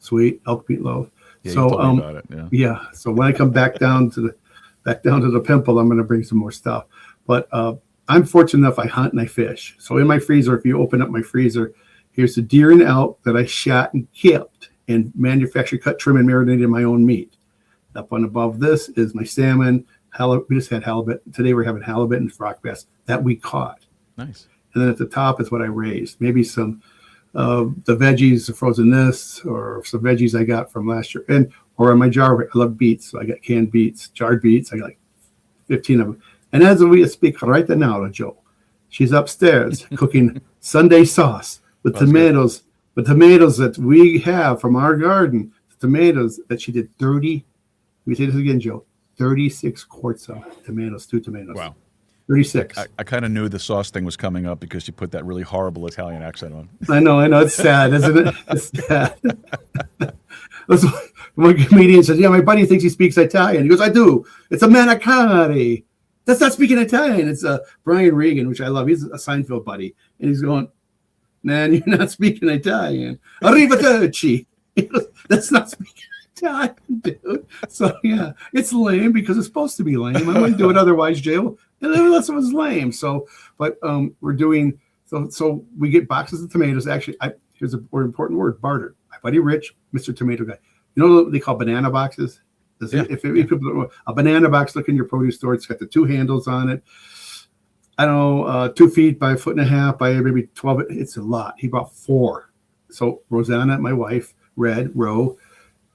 H: Sweet elk meatloaf.
G: Yeah,
H: so,
G: you told me about it.
H: Yeah. So when I come back down to the pimple, I'm going to bring some more stuff. But I'm fortunate enough I hunt and I fish. So in my freezer, if you open up my freezer, here's the deer and elk that I shot and kept and manufactured, cut, trim, and marinated my own meat. Up on above this is my salmon. We just had halibut. Today we're having halibut and rock bass that we caught.
G: Nice.
H: And then at the top is what I raised. Maybe some the veggies, the frozen this, or some veggies I got from last year. Or in my jar, I love beets. So I got canned beets, jarred beets. I got like 15 of them. And as we speak right now, Joe, she's upstairs cooking Sunday sauce with tomatoes. The tomatoes that we have from our garden, the tomatoes that she did 30. Let me say this again, Joe. 36 quarts of tomatoes, stewed tomatoes.
G: Wow.
H: 36.
G: I kind of knew the sauce thing was coming up because you put that really horrible Italian accent on.
H: I know. It's sad, isn't it? It's sad. One comedian says, yeah, my buddy thinks he speaks Italian. He goes, I do. It's a manicotti. That's not speaking Italian. It's Brian Regan, which I love. He's a Seinfeld buddy. And he's going, man, you're not speaking Italian. Arrivederci. That's not speaking Italian, dude. So, yeah, it's lame because it's supposed to be lame. I wouldn't do it otherwise, Joe. Unless it was lame. So, but we're doing, so we get boxes of tomatoes. Actually, here's an important word, barter. My buddy Rich, Mr. Tomato Guy. You know what they call banana boxes? If people don't know, a banana box, look in your produce store. It's got the 2 handles on it. I don't know, 2 feet by 1.5 feet by maybe 12. It's a lot. He bought 4. So Rosanna, my wife, Red, Roe,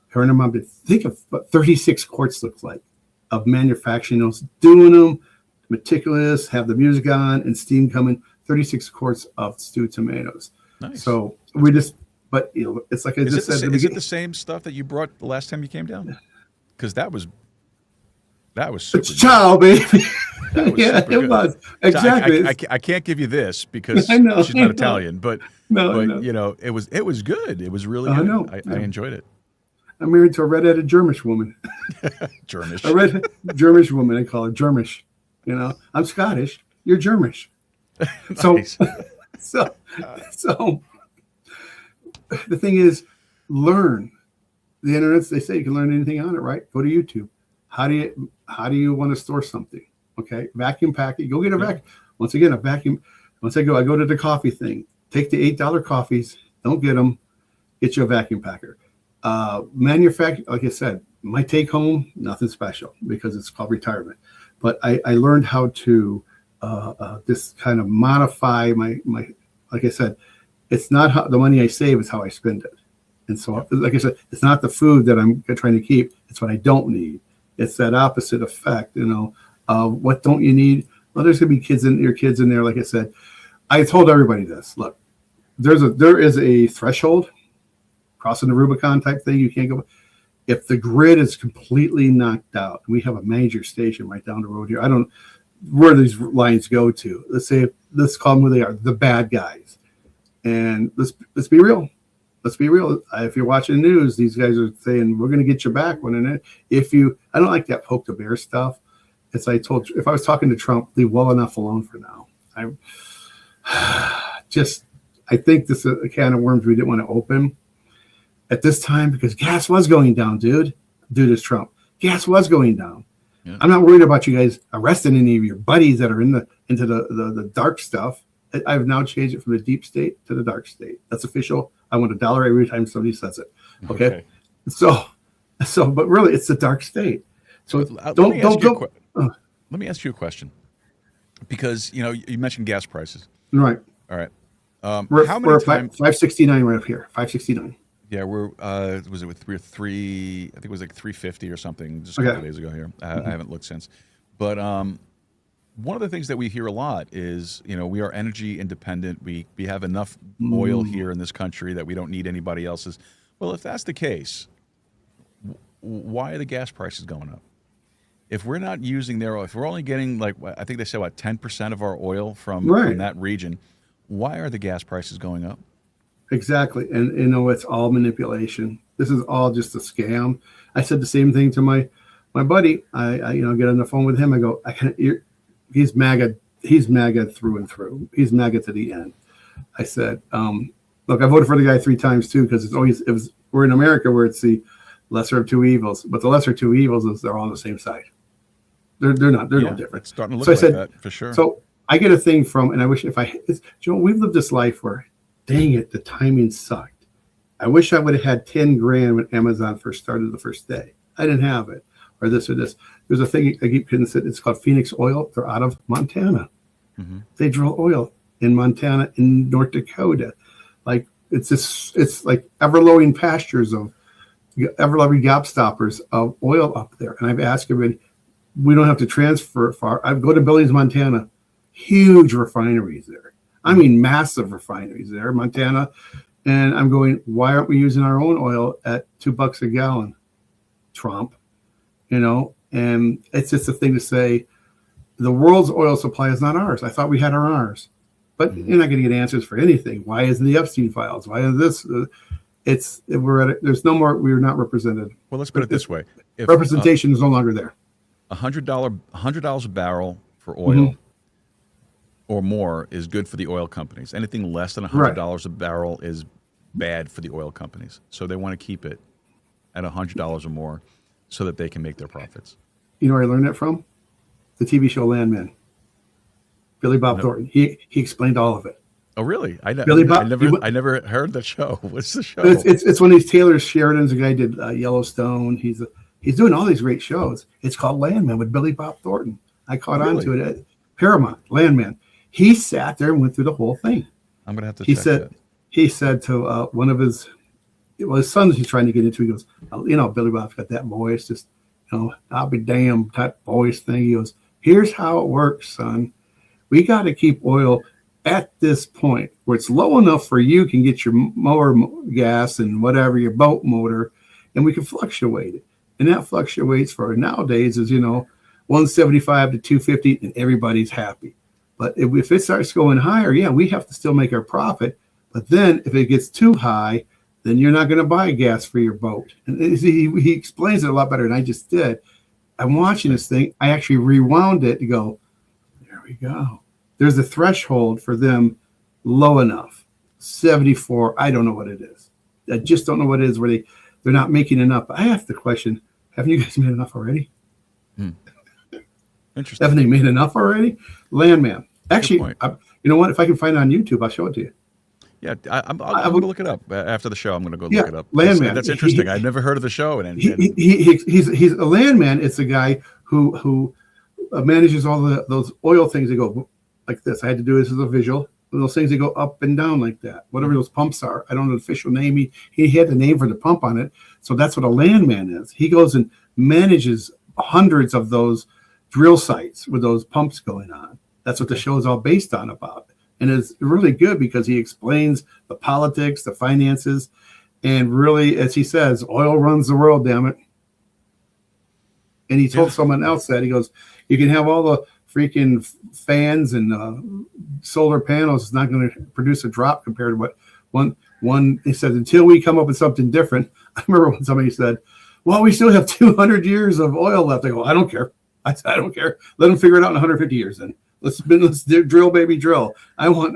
H: her and her mom, think of what 36 quarts looks like of manufacturing those, doing them, meticulous, have the music on and steam coming, 36 quarts of stewed tomatoes. Nice. So we just, but it's like I just said.
G: Is it the same stuff that you brought the last time you came down? Because that was super
H: ciao, baby. Yeah,
G: it
H: was exactly.
G: I can't give you this because she's not Italian, but it was good. It was really good. I enjoyed it.
H: I'm married to a red-headed Germish woman.
G: Germish.
H: A red Germish woman. I call her Germish. I'm Scottish. You're Germish. So the thing is, learn. The internet, they say you can learn anything on it, right? Go to YouTube. How do you want to store something? Okay, vacuum pack it. Go get a vacuum. Once again, a vacuum. Once I go to the coffee thing. Take the $8 coffees. Don't get them. Get you a vacuum packer. Manufacture, like I said, my take home, nothing special because it's called retirement. But I learned how to just kind of modify my like I said, it's not how the money I save, it's how I spend it. And so, like I said, it's not the food that I'm trying to keep. It's what I don't need. It's that opposite effect, what don't you need? Well, there's going to be your kids in there. Like I said, I told everybody this. Look, there is a threshold, crossing the Rubicon type thing. You can't go. If the grid is completely knocked out, we have a major station right down the road here. I don't where these lines go to. Let's call them who they are, the bad guys. And let's be real. Let's be real. If you're watching the news, these guys are saying we're going to get you back when I don't like that poke the bear stuff. If I was talking to Trump, leave well enough alone for now. I think this is a can of worms we didn't want to open at this time because gas was going down, dude. Dude is Trump. Gas was going down. Yeah. I'm not worried about you guys arresting any of your buddies that are into the dark stuff. I've now changed it from the deep state to the dark state. That's official. I want $1 every time somebody says it. Okay. So, but really, it's the dark state. So
G: let me ask you a question, because you mentioned gas prices.
H: Right.
G: All right.
H: We're 569 right up here. 569.
G: Yeah, was it with three? I think it was like 350 or something just a couple days ago here. I haven't looked since, but one of the things that we hear a lot is we are energy independent. We have enough oil here in this country that we don't need anybody else's. Well, if that's the case, why are the gas prices going up? If we're not using their oil, if we're only getting I think they say 10% of our oil from that region, why are the gas prices going up?
H: Exactly. And it's all manipulation. This is all just a scam. I said the same thing to my buddy. I get on the phone with him. I go, he's MAGA. He's MAGA through and through. He's MAGA to the end. I said, look, I voted for the guy 3 times too, because we're in America where it's the lesser of two evils, but the lesser two evils is they're all on the same side. They're no different.
G: It's starting to look that for sure.
H: So I get a thing from, and I wish we've lived this life where, dang it, the timing sucked. I wish I would have had 10 grand when Amazon first started the first day. I didn't have it, or this or this. There's a thing I keep getting said. It's called Phoenix Oil. They're out of Montana. Mm-hmm. They drill oil in Montana, in North Dakota. Like it's like ever-flowing pastures of ever-loving gobstoppers of oil up there. And I've asked everybody, we don't have to transfer far. I go to Billings, Montana. Huge refineries there. I mean, massive refineries there, Montana. And I'm going, why aren't we using our own oil at $2 a gallon, Trump? And it's just a thing to say, the world's oil supply is not ours. I thought we had ours. But you're not going to get answers for anything. Why isn't the Epstein files? Why is this? There's no more, we're not represented.
G: Well, let's put it this way.
H: Representation is no longer there.
G: $100 a barrel for oil or more is good for the oil companies. Anything less than $100 a barrel is bad for the oil companies. So they want to keep it at $100 or more so that they can make their profits.
H: You know where I learned that from? The TV show Landman. Billy Bob Thornton. He explained all of it.
G: Oh, really? I never heard the show. What's the show?
H: It's one of these Taylor Sheridan's. A guy did Yellowstone. He's doing all these great shows. It's called Landman with Billy Bob Thornton. I caught on to it at Paramount. Landman. He sat there and went through the whole thing.
G: I'm going to have to check that.
H: He said to one of his sons he's trying to get into, he goes, Billy Bob's got that voice, just, I'll be damned type voice thing. He goes, here's how it works, son. We got to keep oil at this point where it's low enough for you can get your mower gas and whatever, your boat motor, and we can fluctuate it. And that fluctuates for nowadays is, 175 to 250, and everybody's happy. But if it starts going higher, we have to still make our profit. But then if it gets too high, then you're not going to buy gas for your boat. And he explains it a lot better than I just did. I'm watching this thing. I actually rewound it to go, there we go. There's a threshold for them low enough. 74, I don't know what it is. I just don't know what it is where they're not making enough. I have the question, haven't you guys made enough already?
G: Interesting.
H: Haven't they made enough already? Landman. Actually, you know what? If I can find it on YouTube, I'll show it to you.
G: Yeah, I'm going to look it up after the show. I'm going to go look it up.
H: Landman.
G: That's interesting. I've never heard of the show.
H: He's a landman. It's a guy who manages all those oil things that go like this. I had to do this as a visual. Those things that go up and down like that. Whatever those pumps are. I don't know the official name. He had the name for the pump on it. So that's what a landman is. He goes and manages hundreds of those drill sites with those pumps going on. That's what the show is all based on about. And it's really good because he explains the politics, the finances, and really, as he says, oil runs the world, damn it. And he told someone else that, he goes, you can have all the freaking fans and solar panels. It's not going to produce a drop compared to what one, he said, until we come up with something different. I remember when somebody said, well, we still have 200 years of oil left. I go, I don't care. I said, I don't care. Let them figure it out in 150 years then. Let's drill, baby, drill. I want,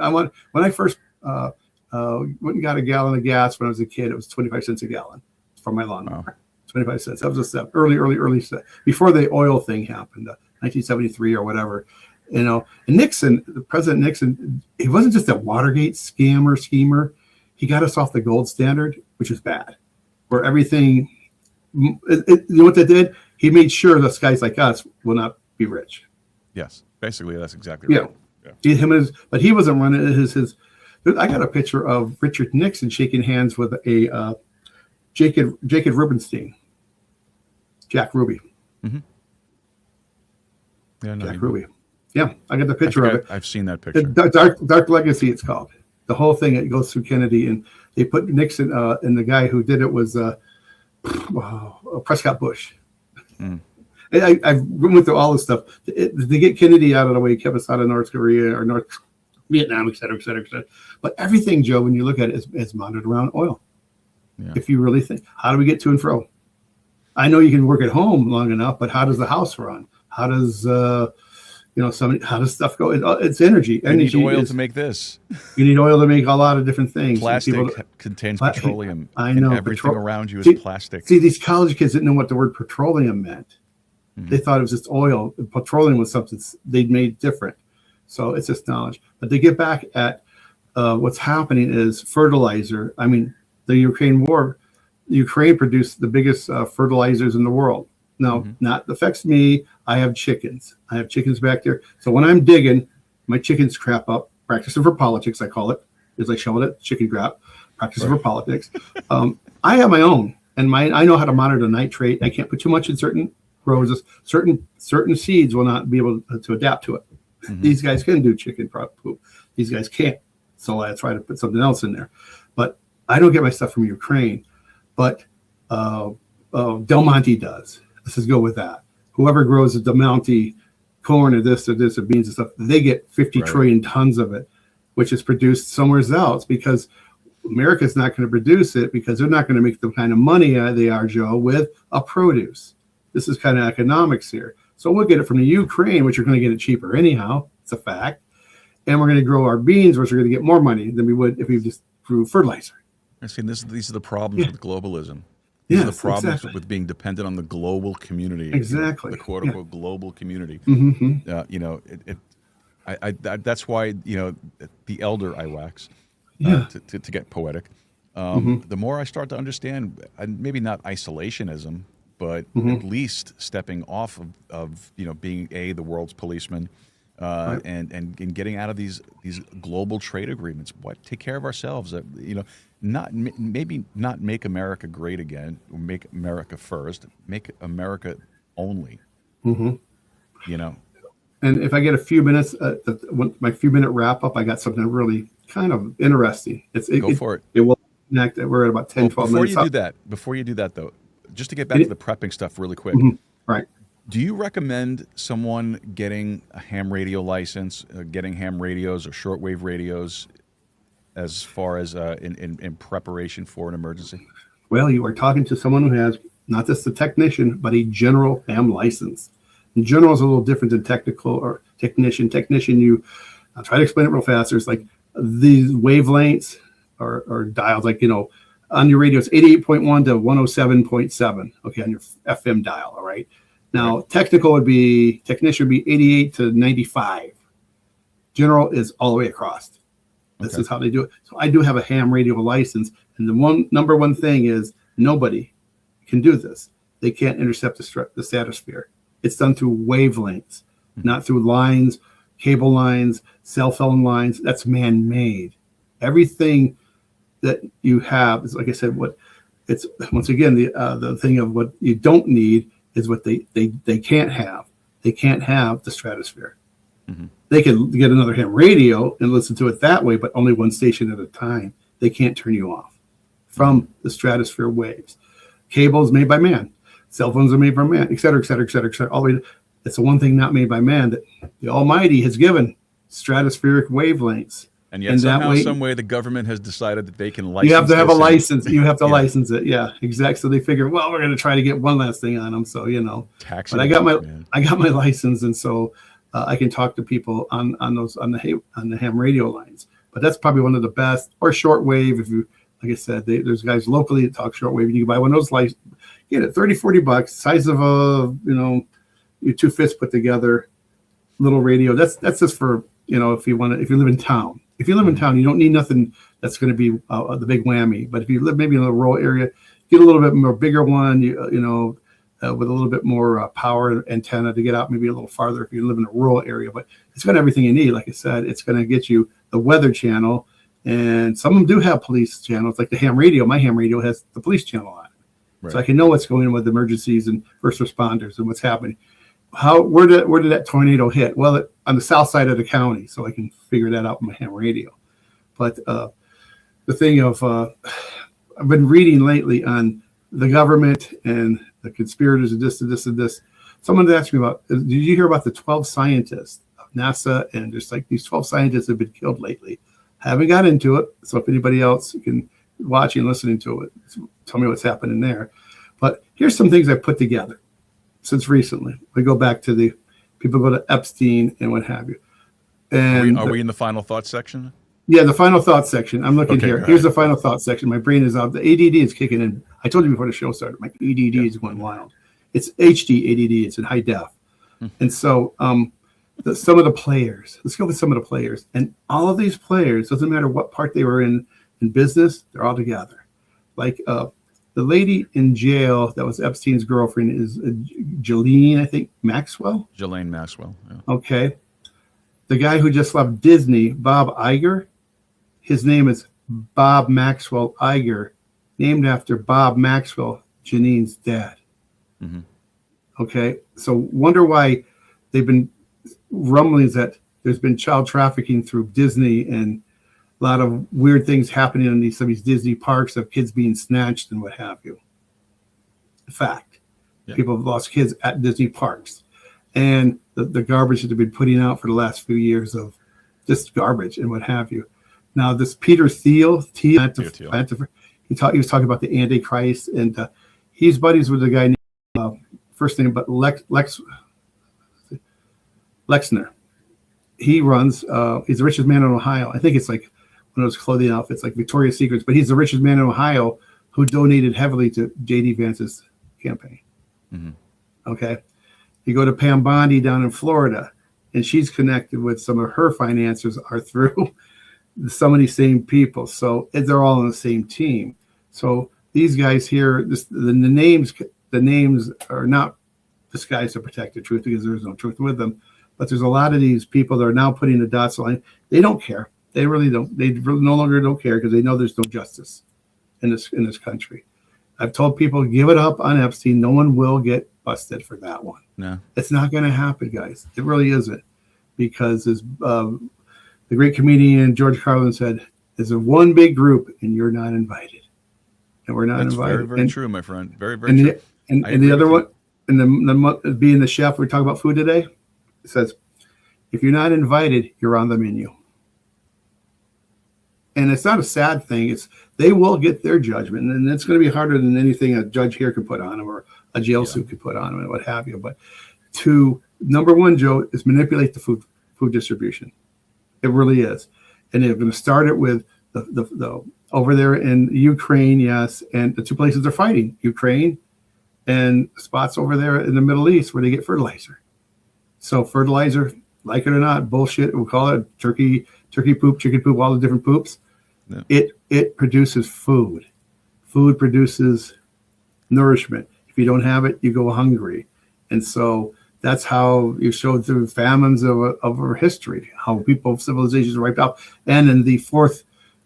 H: when I first went and got a gallon of gas when I was a kid, it was 25 cents a gallon for my lawnmower. Wow. 25 cents. That was a step, early step, before the oil thing happened, 1973 or whatever. You know, and Nixon, President Nixon, he wasn't just a Watergate schemer. He got us off the gold standard, which was bad, where everything, you know what that did? He made sure that guys like us will not be rich.
G: Yes, basically, that's exactly right.
H: Yeah. But he wasn't running his. I got a picture of Richard Nixon shaking hands with a Jacob Rubenstein, Jack Ruby.
G: Mm-hmm. Yeah, no,
H: Jack Ruby. Yeah, I got the picture of it.
G: I've seen that picture.
H: Dark Legacy, it's called. The whole thing, it goes through Kennedy, and they put Nixon, and the guy who did it was Prescott Bush. Mm. I went through all this stuff. To get Kennedy out of the way, kept us out of North Korea or North Vietnam, et cetera, et cetera, et cetera. But everything, Joe, when you look at it, is mounted around oil. Yeah. If you really think, how do we get to and fro? I know you can work at home long enough, but how does the house run? How does how does stuff go? It's energy.
G: You need oil to make this.
H: You need oil to make a lot of different things.
G: Plastic contains petroleum.
H: I know.
G: And everything around you is plastic.
H: See, these college kids didn't know what the word petroleum meant. Mm-hmm. They thought it was just oil. Petroleum was something they'd made different. So it's just knowledge. But to get back at what's happening is fertilizer. I mean, the Ukraine war, Ukraine produced the biggest fertilizers in the world. Now, not affects me. I have chickens. I have chickens back there. So when I'm digging, my chickens crap up. Practicing for politics, I call it. As I show it, chicken crap. Practicing for politics. I have my own, and I know how to monitor the nitrate. I can't put too much in certain rows. Certain seeds will not be able to adapt to it. Mm-hmm. These guys can do chicken poop. These guys can't. So I try to put something else in there. But I don't get my stuff from Ukraine. But Del Monte does. Let's just go with that. Whoever grows the Del Monte corn or this or beans and stuff, they get 50 trillion tons of it, which is produced somewhere else because America's not going to produce it because they're not going to make the kind of money they are, Joe, with a produce. This is kind of economics here. So we'll get it from the Ukraine, which are going to get it cheaper anyhow. It's a fact. And we're going to grow our beans, which are going to get more money than we would if we just grew fertilizer.
G: I see. These are the problems with globalism. These are the problems with being dependent on the global community.
H: Exactly.
G: The quote unquote global community.
H: Mm-hmm.
G: That's why, the elder I wax, to get poetic. The more I start to understand, maybe not isolationism, but at least stepping off of being the world's policeman, and getting out of these global trade agreements. Take care of ourselves. Maybe not make America great again. Or make America first. Make America only.
H: Mm-hmm.
G: And
H: if I get a few minutes, my few-minute wrap-up, I got something really kind of interesting.
G: Go for it.
H: It will connect. We're at about 10, 12 minutes.
G: Before you do that, though, just to get back to the prepping stuff really quick.
H: Mm-hmm. Right.
G: Do you recommend someone getting a ham radio license, getting ham radios or shortwave radios as far as in preparation for an emergency?
H: Well, you are talking to someone who has not just a technician, but a general ham license. And general is a little different than technical or technician. Technician, I'll try to explain it real fast. There's like these wavelengths or dials, like, on your radio, it's 88.1 to 107.7, okay, on your FM dial, all right? Now, technician would be 88 to 95. General is all the way across. This is how they do it. So I do have a ham radio license, and the number one thing is nobody can do this. They can't intercept the stratosphere. It's done through wavelengths, not through lines, cable lines, cell phone lines. That's man-made. Everything that you have is, like I said, once again the thing of what you don't need is what they can't have. they can't have the stratosphere. They can get another ham radio and listen to it that way, but only one station at a time. They can't turn you off from the stratosphere waves. Cables made by man. Cell phones are made by man, et cetera, et cetera, et cetera, et cetera. All the way it's the one thing not made by man that the Almighty has given stratospheric wavelengths.
G: And yet
H: And
G: somehow,
H: that way-
G: some way, the government has decided that they can license.
H: You have to have a
G: this and-
H: license. You have to
G: Yeah.
H: license it. Yeah, exactly. So they figure, well, we're going to try to get one last thing on them. So
G: Tax
H: but
G: it,
H: I got
G: man.
H: my license, and so I can talk to people on the ham radio lines. But that's probably one of the best, or shortwave. If you, like I said, there's guys locally that talk shortwave. You can buy one of those lights, get it $30-$40, size of a your two fists put together, little radio. That's just for if you live in town. If you live in town, you don't need nothing that's going to be the big whammy. But if you live maybe in a rural area, get a little bit more bigger one. With a little bit more power antenna to get out maybe a little farther if you live in a rural area. But it's got everything you need. Like I said, it's going to get you the weather channel, and some of them do have police channels. Like the ham radio, my ham radio has the police channel on it,
G: Right.
H: so I can know what's going on with emergencies and first responders and what's happening. Where did that tornado hit? Well, on the south side of the county, so I can figure that out with my ham radio. But the thing of I've been reading lately on the government and the conspirators and this and this and this. Someone asked me about, did you hear about the 12 scientists of NASA? And there's like these 12 scientists have been killed lately. Haven't got into it. So if anybody else can watch and listening to it, tell me what's happening there. But here's some things I put together since recently. We go back to the people go to Epstein and what have you. And
G: Are we in the final thoughts section?
H: yeah, the final thoughts section. I'm looking
G: Okay,
H: here.
G: all
H: Here's
G: right.
H: the final thoughts section. My brain is out. The ADD is kicking in. I told you before the show started. My ADD is going wild. It's HD ADD. It's in high def. And so some of the players. Let's go with some of the players. And all of these players, doesn't matter what part they were in business, they're all together. Like the lady in jail that was Epstein's girlfriend is Ghislaine, I think, Maxwell.
G: Ghislaine Maxwell. Yeah.
H: Okay. The guy who just left Disney, Bob Iger, his name is Bob Maxwell Iger, named after Bob Maxwell, Janine's dad.
G: Mm-hmm.
H: Okay. So wonder why they've been rumblings that there's been child trafficking through Disney and a lot of weird things happening in some of these Disney parks of kids being snatched and what have you. Fact.
G: Yeah.
H: People have lost kids at Disney parks. And the garbage that they've been putting out for the last few years of just garbage and what have you. Now, this Peter Thiel, he was talking about the Antichrist, and he's buddies with a guy named, first name, but Lexner. He runs, he's the richest man in Ohio. I think it's like one of those clothing outfits, like Victoria's Secrets, but he's the richest man in Ohio who donated heavily to J.D. Vance's campaign.
G: Mm-hmm.
H: Okay. You go to Pam Bondi down in Florida, and she's connected with some of her financiers are through some of these same people. So they're all on the same team. So these guys here, the names are not disguised to protect the truth because there's no truth with them. But there's a lot of these people that are now putting the dots line. They don't care. They really don't. They no longer don't care because they know there's no justice in this country. I've told people, give it up on Epstein. No one will get busted for that one.
G: No.
H: It's not going to happen, guys. It really isn't. Because as the great comedian George Carlin said, there's a one big group and you're not invited. And we're not
G: That's
H: invited.
G: very, very true, my friend. Very, very
H: And
G: true.
H: the other one, and the being the chef, we talk about food today. It says, if you're not invited, you're on the menu. And it's not a sad thing. It's they will get their judgment, and it's going to be harder than anything a judge here could put on them or a jail suit could put on them and what have you. But number one, Joe, is manipulate the food distribution. It really is, and they're going to start it with the over there in Ukraine, yes, and the two places they're fighting, Ukraine and spots over there in the Middle East where they get fertilizer. So fertilizer, like it or not, bullshit. We'll call it turkey poop, chicken poop, all the different poops. Yeah. It produces food. Food produces nourishment. If you don't have it, you go hungry. And so that's how you showed through famines of our history, how people, civilizations are wiped out. And in the four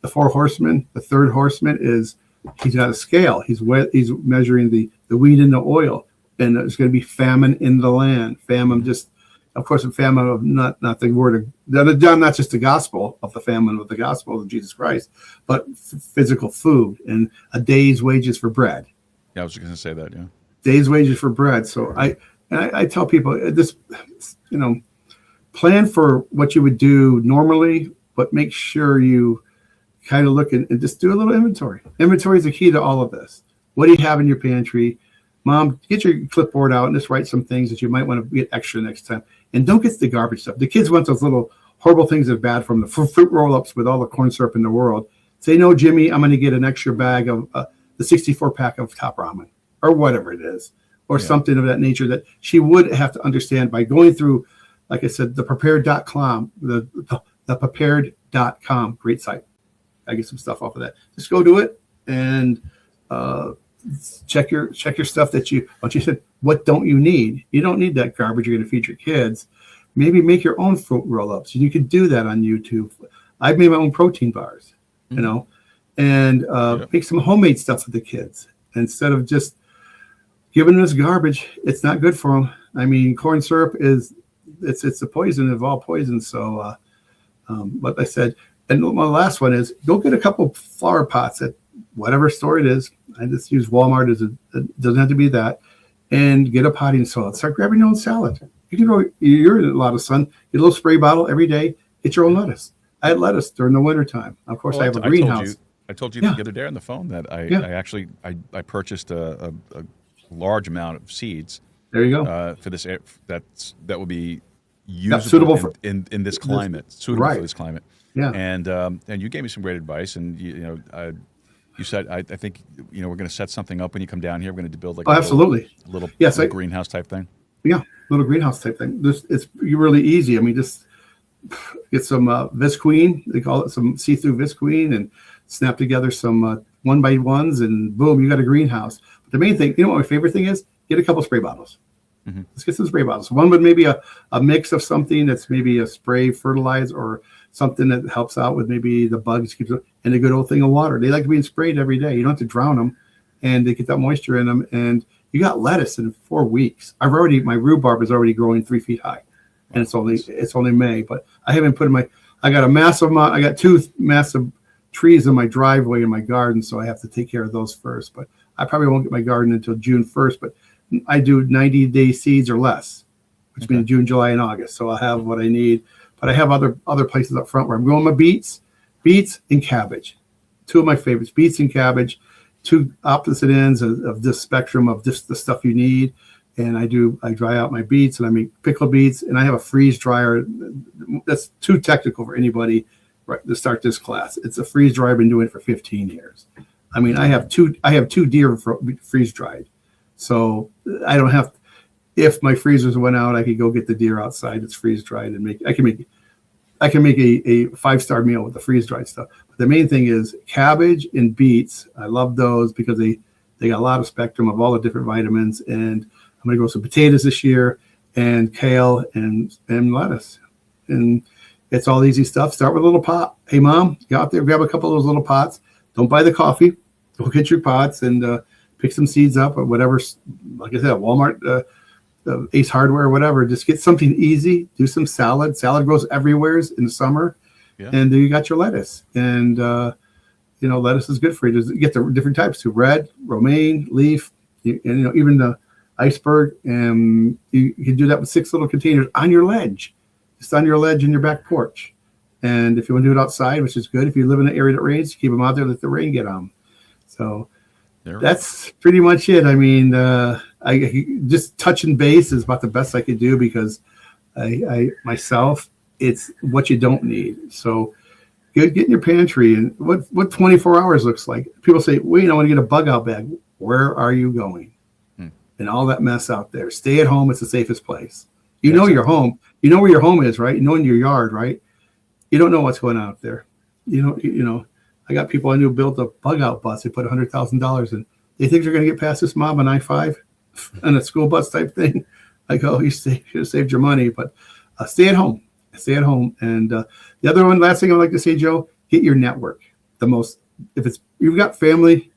H: horsemen, the third horseman is he's got a scale. He's measuring the wheat and the oil. and there's going to be famine in the land. Famine, just of course, a famine of not the word of not just the gospel of the famine of the gospel of Jesus Christ, but physical food and a day's wages for bread.
G: Yeah, I was going to say that. Yeah,
H: Day's wages for bread. So I tell people this, plan for what you would do normally, but make sure you kind of look and just do a little inventory. Inventory is the key to all of this. What do you have in your pantry? Mom, get your clipboard out and just write some things that you might want to get extra next time. And don't get the garbage stuff. The kids want those little horrible things that are bad from the fruit roll-ups with all the corn syrup in the world. Say, no, Jimmy, I'm going to get an extra bag of the 64 pack of Top Ramen or whatever it is, or something of that nature that she would have to understand by going through, like I said, the prepared.com, the prepared.com, great site. I get some stuff off of that. Just go do it and check your stuff that you, like you said, what don't you need? You don't need that garbage you're going to feed your kids. Maybe make your own fruit roll-ups. You can do that on YouTube. I've made my own protein bars, and make some homemade stuff for the kids instead of just giving them this garbage. It's not good for them. I mean, corn syrup it's a poison of all poisons. So, but I said, and my last one is go get a couple flower pots at whatever store it is. I just use Walmart it doesn't have to be that, and get a potting soil. Start grabbing your own salad. You can grow. You're in a lot of sun. Get a little spray bottle every day. Get your own lettuce. I had lettuce during the wintertime. Of course, I have a greenhouse.
G: I told you the other day on the phone that I purchased a large amount of seeds.
H: There you go.
G: For this, that will be usable
H: suitable for
G: in this climate. Suitable for this climate.
H: Yeah.
G: And you gave me some great advice, and you said I think we're going to set something up when you come down here. We're going to build like
H: absolutely
G: little greenhouse type thing.
H: Yeah, little greenhouse type thing. It's really easy. I mean, just get some visqueen. They call it some see-through visqueen, and snap together some 1x1s, and boom, you got a greenhouse. But the main thing, what my favorite thing is? Get a couple spray bottles. Mm-hmm. Let's get some spray bottles. One with maybe a mix of something that's maybe a spray fertilizer or something that helps out with maybe the bugs, and a good old thing of water. They like being sprayed every day. You don't have to drown them, and they get that moisture in them. And you got lettuce in 4 weeks. My rhubarb is already growing 3 feet high, and it's only May. But I haven't put I got a massive amount. I got 2 massive trees in my driveway in my garden, so I have to take care of those first. But I probably won't get my garden until June 1st. But I do 90-day seeds or less, which means June, July, and August. So I'll have what I need. But I have other places up front where I'm growing my beets and cabbage. 2 of my favorites, beets and cabbage, 2 opposite ends of this spectrum of just the stuff you need. And I dry out my beets, and I make pickled beets, and I have a freeze dryer. That's too technical for anybody to start this class. It's a freeze dryer. I've been doing it for 15 years. I mean, I have two deer freeze dried. So I don't have, if my freezers went out, I could go get the deer outside. It's freeze dried, and I can make a 5-star meal with the freeze dried stuff. But the main thing is cabbage and beets. I love those because they got a lot of spectrum of all the different vitamins. And I'm going to grow some potatoes this year, and kale and lettuce. And it's all easy stuff. Start with a little pot. Hey, Mom, go out there, grab a couple of those little pots. Don't buy the coffee. Go get your pots and pick some seeds up or whatever. Like I said, Walmart, Ace Hardware, whatever. Just get something easy. Do some salad. Salad grows everywhere in the summer. Yeah. And then you got your lettuce. And, lettuce is good for you. Just get the different types too. Red, romaine, leaf, and even the iceberg. And you can do that with 6 little containers on your ledge. Just on your ledge in your back porch. And if you want to do it outside, which is good. If you live in an area that rains, keep them out there, let the rain get on them. So that's pretty much it. I mean, I just touching base is about the best I could do because I myself, it's what you don't need. So get in your pantry and what 24 hours looks like. People say, wait, I want to get a bug out bag. Where are you going? And all that mess out there. Stay at home. It's the safest place. You know your home. You know where your home is, right? You know in your yard, right? You don't know what's going on out there. You know. I got people I knew built a bug out bus. They put $100,000 in. They think they're going to get past this mob on I-5 and a school bus type thing. I go, you should have saved your money, but stay at home. Stay at home. And the other one, last thing I'd like to say, Joe, get your network. If you've got family,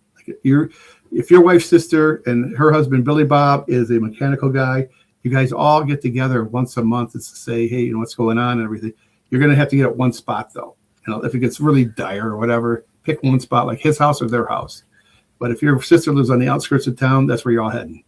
H: if your wife's sister and her husband Billy Bob is a mechanical guy, you guys all get together once a month to say, hey, you know what's going on and everything. You're going to have to get at one spot though. You know, if it gets really dire or whatever, pick one spot like his house or their house. But if your sister lives on the outskirts of town, that's where you're all heading.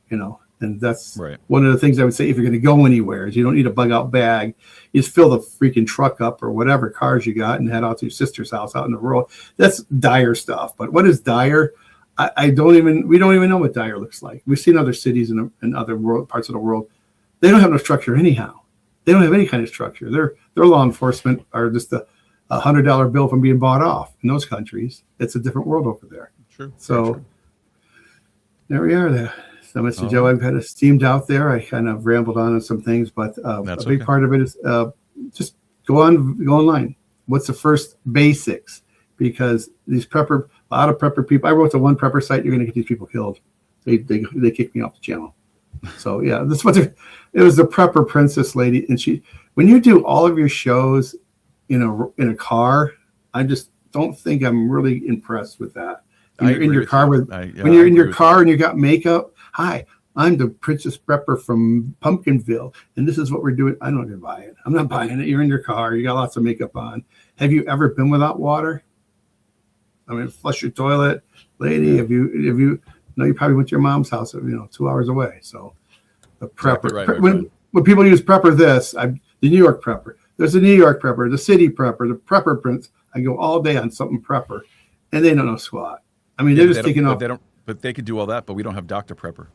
H: You know, and that's one of the things I would say if you're going to go anywhere is you don't need a bug out bag. You just fill the freaking truck up or whatever cars you got and head out to your sister's house out in the rural. That's dire stuff. But what is dire? We don't even know what dire looks like. We've seen other cities in other parts of the world. They don't have no structure anyhow. They don't have any kind of structure. Their law enforcement are just a $100 bill from being bought off in those countries. It's a different world over there.
G: True.
H: So
G: true.
H: There we are there. So, Mr. Joe, I've had it steamed out there. I kind of rambled on some things, but a big part of it is just go online. What's the first basics? Because a lot of prepper people, I wrote to one prepper site, you're going to get these people killed. They kicked me off the channel. So yeah, it was the prepper princess lady. And when you do all of your shows in a car, I just don't think I'm really impressed with that. When you're in your car and you got makeup, hi, I'm the Princess Prepper from Pumpkinville, and this is what we're doing. I don't even buy it. I'm not buying it. You're in your car. You got lots of makeup on. Have you ever been without water? I mean, flush your toilet, lady. Have you? No, you probably went to your mom's house, 2 hours away. So the prepper.
G: Right,
H: when people use prepper, the New York prepper. There's the New York prepper, the city prepper, the prepper prince. I go all day on something prepper, and they don't know squat. I mean, they're just taking off.
G: But they could do all that, but we don't have Dr. Prepper.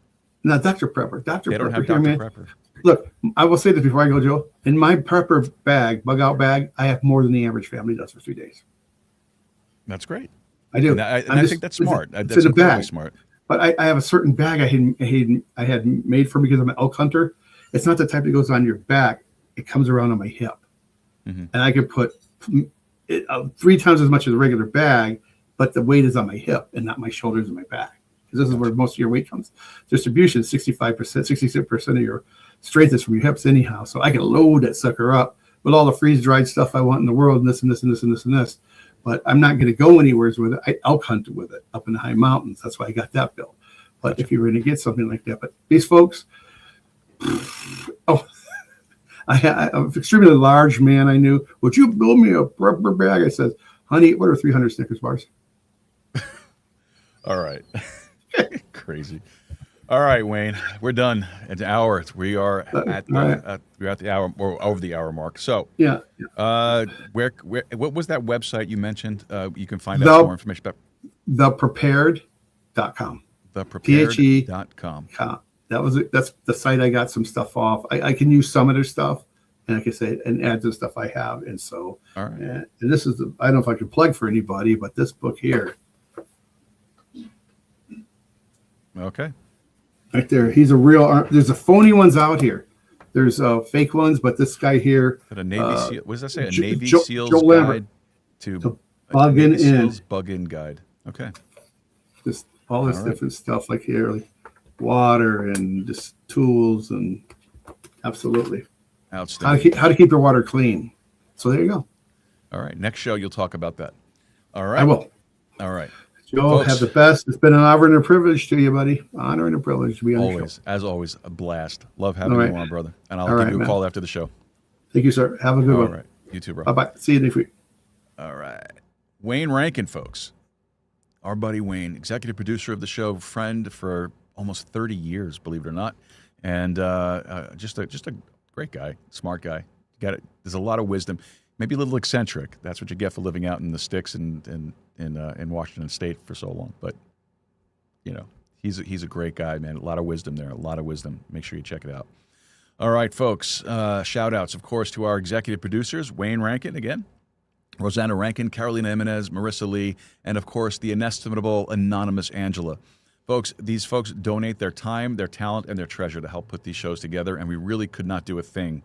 H: No, Dr. Prepper.
G: They don't have Dr. Prepper.
H: Look, I will say this before I go, Joe. In my prepper bag, bug out bag, I have more than the average family does for 3 days.
G: That's great.
H: I do.
G: And I think that's smart.
H: It's in a bag.
G: Smart.
H: But I have a certain bag I had made for me because I'm an elk hunter. It's not the type that goes on your back. It comes around on my hip. Mm-hmm. And I could put 3 times as much as a regular bag, but the weight is on my hip and not my shoulders and my back. Because this is where most of your weight comes. Distribution, 65%, 66% of your strength is from your hips anyhow. So I can load that sucker up with all the freeze-dried stuff I want in the world, and this and this and this and this and this. But I'm not going to go anywhere with it. I elk hunt with it up in the high mountains. That's why I got that built. But if you were going to get something like that, but these folks, I'm an extremely large man. I knew, would you build me a prepper bag? I said, honey, what are 300 Snickers bars?
G: All right. Crazy. All right, Wayne, we're done. It's an hour. We are at the hour or over the hour mark. So
H: yeah.
G: Where what was that website you mentioned? You can find out more information about
H: theprepared.com.
G: Theprepared.com.
H: That's the site I got some stuff off. I can use some of their stuff, and like I say, and add to the stuff I have. And so,
G: all right.
H: And this is I don't know if I can plug for anybody, but this book here.
G: Okay.
H: Right there. He's a real. There's a phony ones out here. There's fake ones, but this guy here.
G: A Navy SEAL. What does that say? A Navy SEAL's guide to
H: bug-in in.
G: Bug-in guide. Okay.
H: Just all this different stuff like here, like water and just tools and absolutely.
G: Outstanding.
H: How to keep your water clean. So there you go.
G: All right. Next show, you'll talk about that. All right.
H: I will.
G: All right.
H: Joe, have the best. It's been an honor and a privilege to you, buddy. Honor and a privilege to be on the show.
G: As always, a blast. Love having you on, brother. And I'll give you a call after the show.
H: Thank you, sir. Have a good one.
G: All right. You too, bro.
H: Bye-bye. See you next week.
G: All right. Wayne Rankin, folks. Our buddy Wayne, executive producer of the show, friend for almost 30 years, believe it or not. And just a great guy, smart guy. There's a lot of wisdom. Maybe a little eccentric. That's what you get for living out in the sticks and in Washington State for so long. But, he's a great guy, man. A lot of wisdom there. A lot of wisdom. Make sure you check it out. All right, folks. Shout-outs, of course, to our executive producers, Wayne Rankin, again, Rosanna Rankin, Carolina Jimenez, Marissa Lee, and, of course, the inestimable anonymous Angela. Folks, these folks donate their time, their talent, and their treasure to help put these shows together, and we really could not do a thing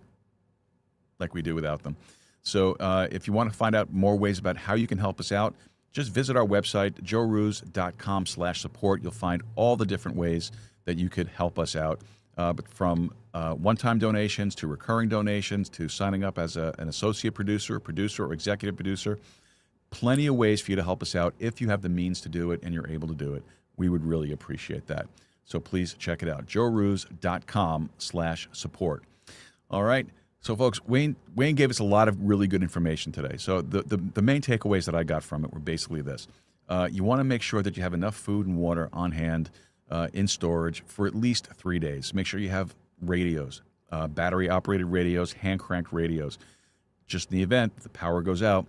G: like we do without them. So if you want to find out more ways about how you can help us out, just visit our website, joerooz.com/support. You'll find all the different ways that you could help us out, but from one-time donations to recurring donations to signing up as an associate producer, or executive producer. Plenty of ways for you to help us out if you have the means to do it and you're able to do it. We would really appreciate that. So please check it out, joerooz.com/support. All right. So, folks, Wayne gave us a lot of really good information today. So the main takeaways that I got from it were basically this. You want to make sure that you have enough food and water on hand in storage for at least 3 days. Make sure you have radios, battery-operated radios, hand-cranked radios. Just in the event the power goes out,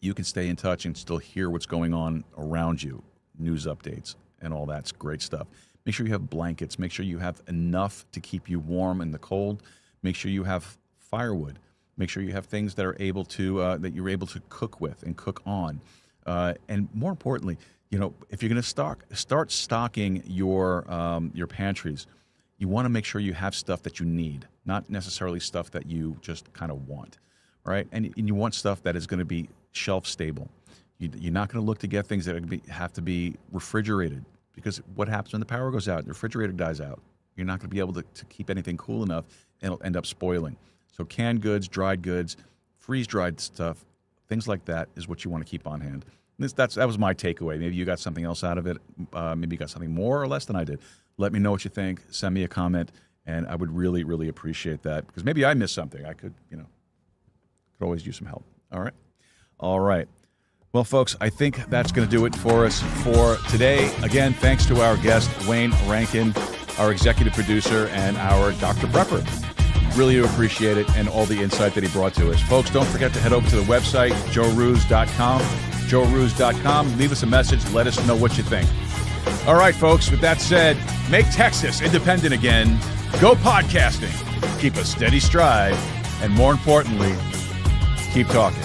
G: you can stay in touch and still hear what's going on around you, news updates and all that's great stuff. Make sure you have blankets. Make sure you have enough to keep you warm in the cold. Make sure you have firewood. Make sure you have things that are able to that you're able to cook with and cook on. And more importantly, if you're going to start stocking your pantries, you want to make sure you have stuff that you need, not necessarily stuff that you just kind of want, right? And you want stuff that is going to be shelf stable. You're not going to look to get things that have to be refrigerated, because what happens when the power goes out? The refrigerator dies out. You're not going to be able to keep anything cool enough, and it'll end up spoiling. So canned goods, dried goods, freeze-dried stuff, things like that is what you want to keep on hand. That was my takeaway. Maybe you got something else out of it. Maybe you got something more or less than I did. Let me know what you think. Send me a comment, and I would really, really appreciate that, because maybe I missed something. I could always use some help. All right. Well, folks, I think that's going to do it for us for today. Again, thanks to our guest, Wayne Rankin, our executive producer, and our Dr. Prepper. Really appreciate it and all the insight that he brought to us. Folks, don't forget to head over to the website, joerooz.com. joerooz.com. Leave us a message. Let us know what you think. All right, folks, with that said, make Texas independent again. Go podcasting. Keep a steady stride. And more importantly, keep talking.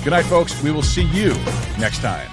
G: Good night, folks. We will see you next time.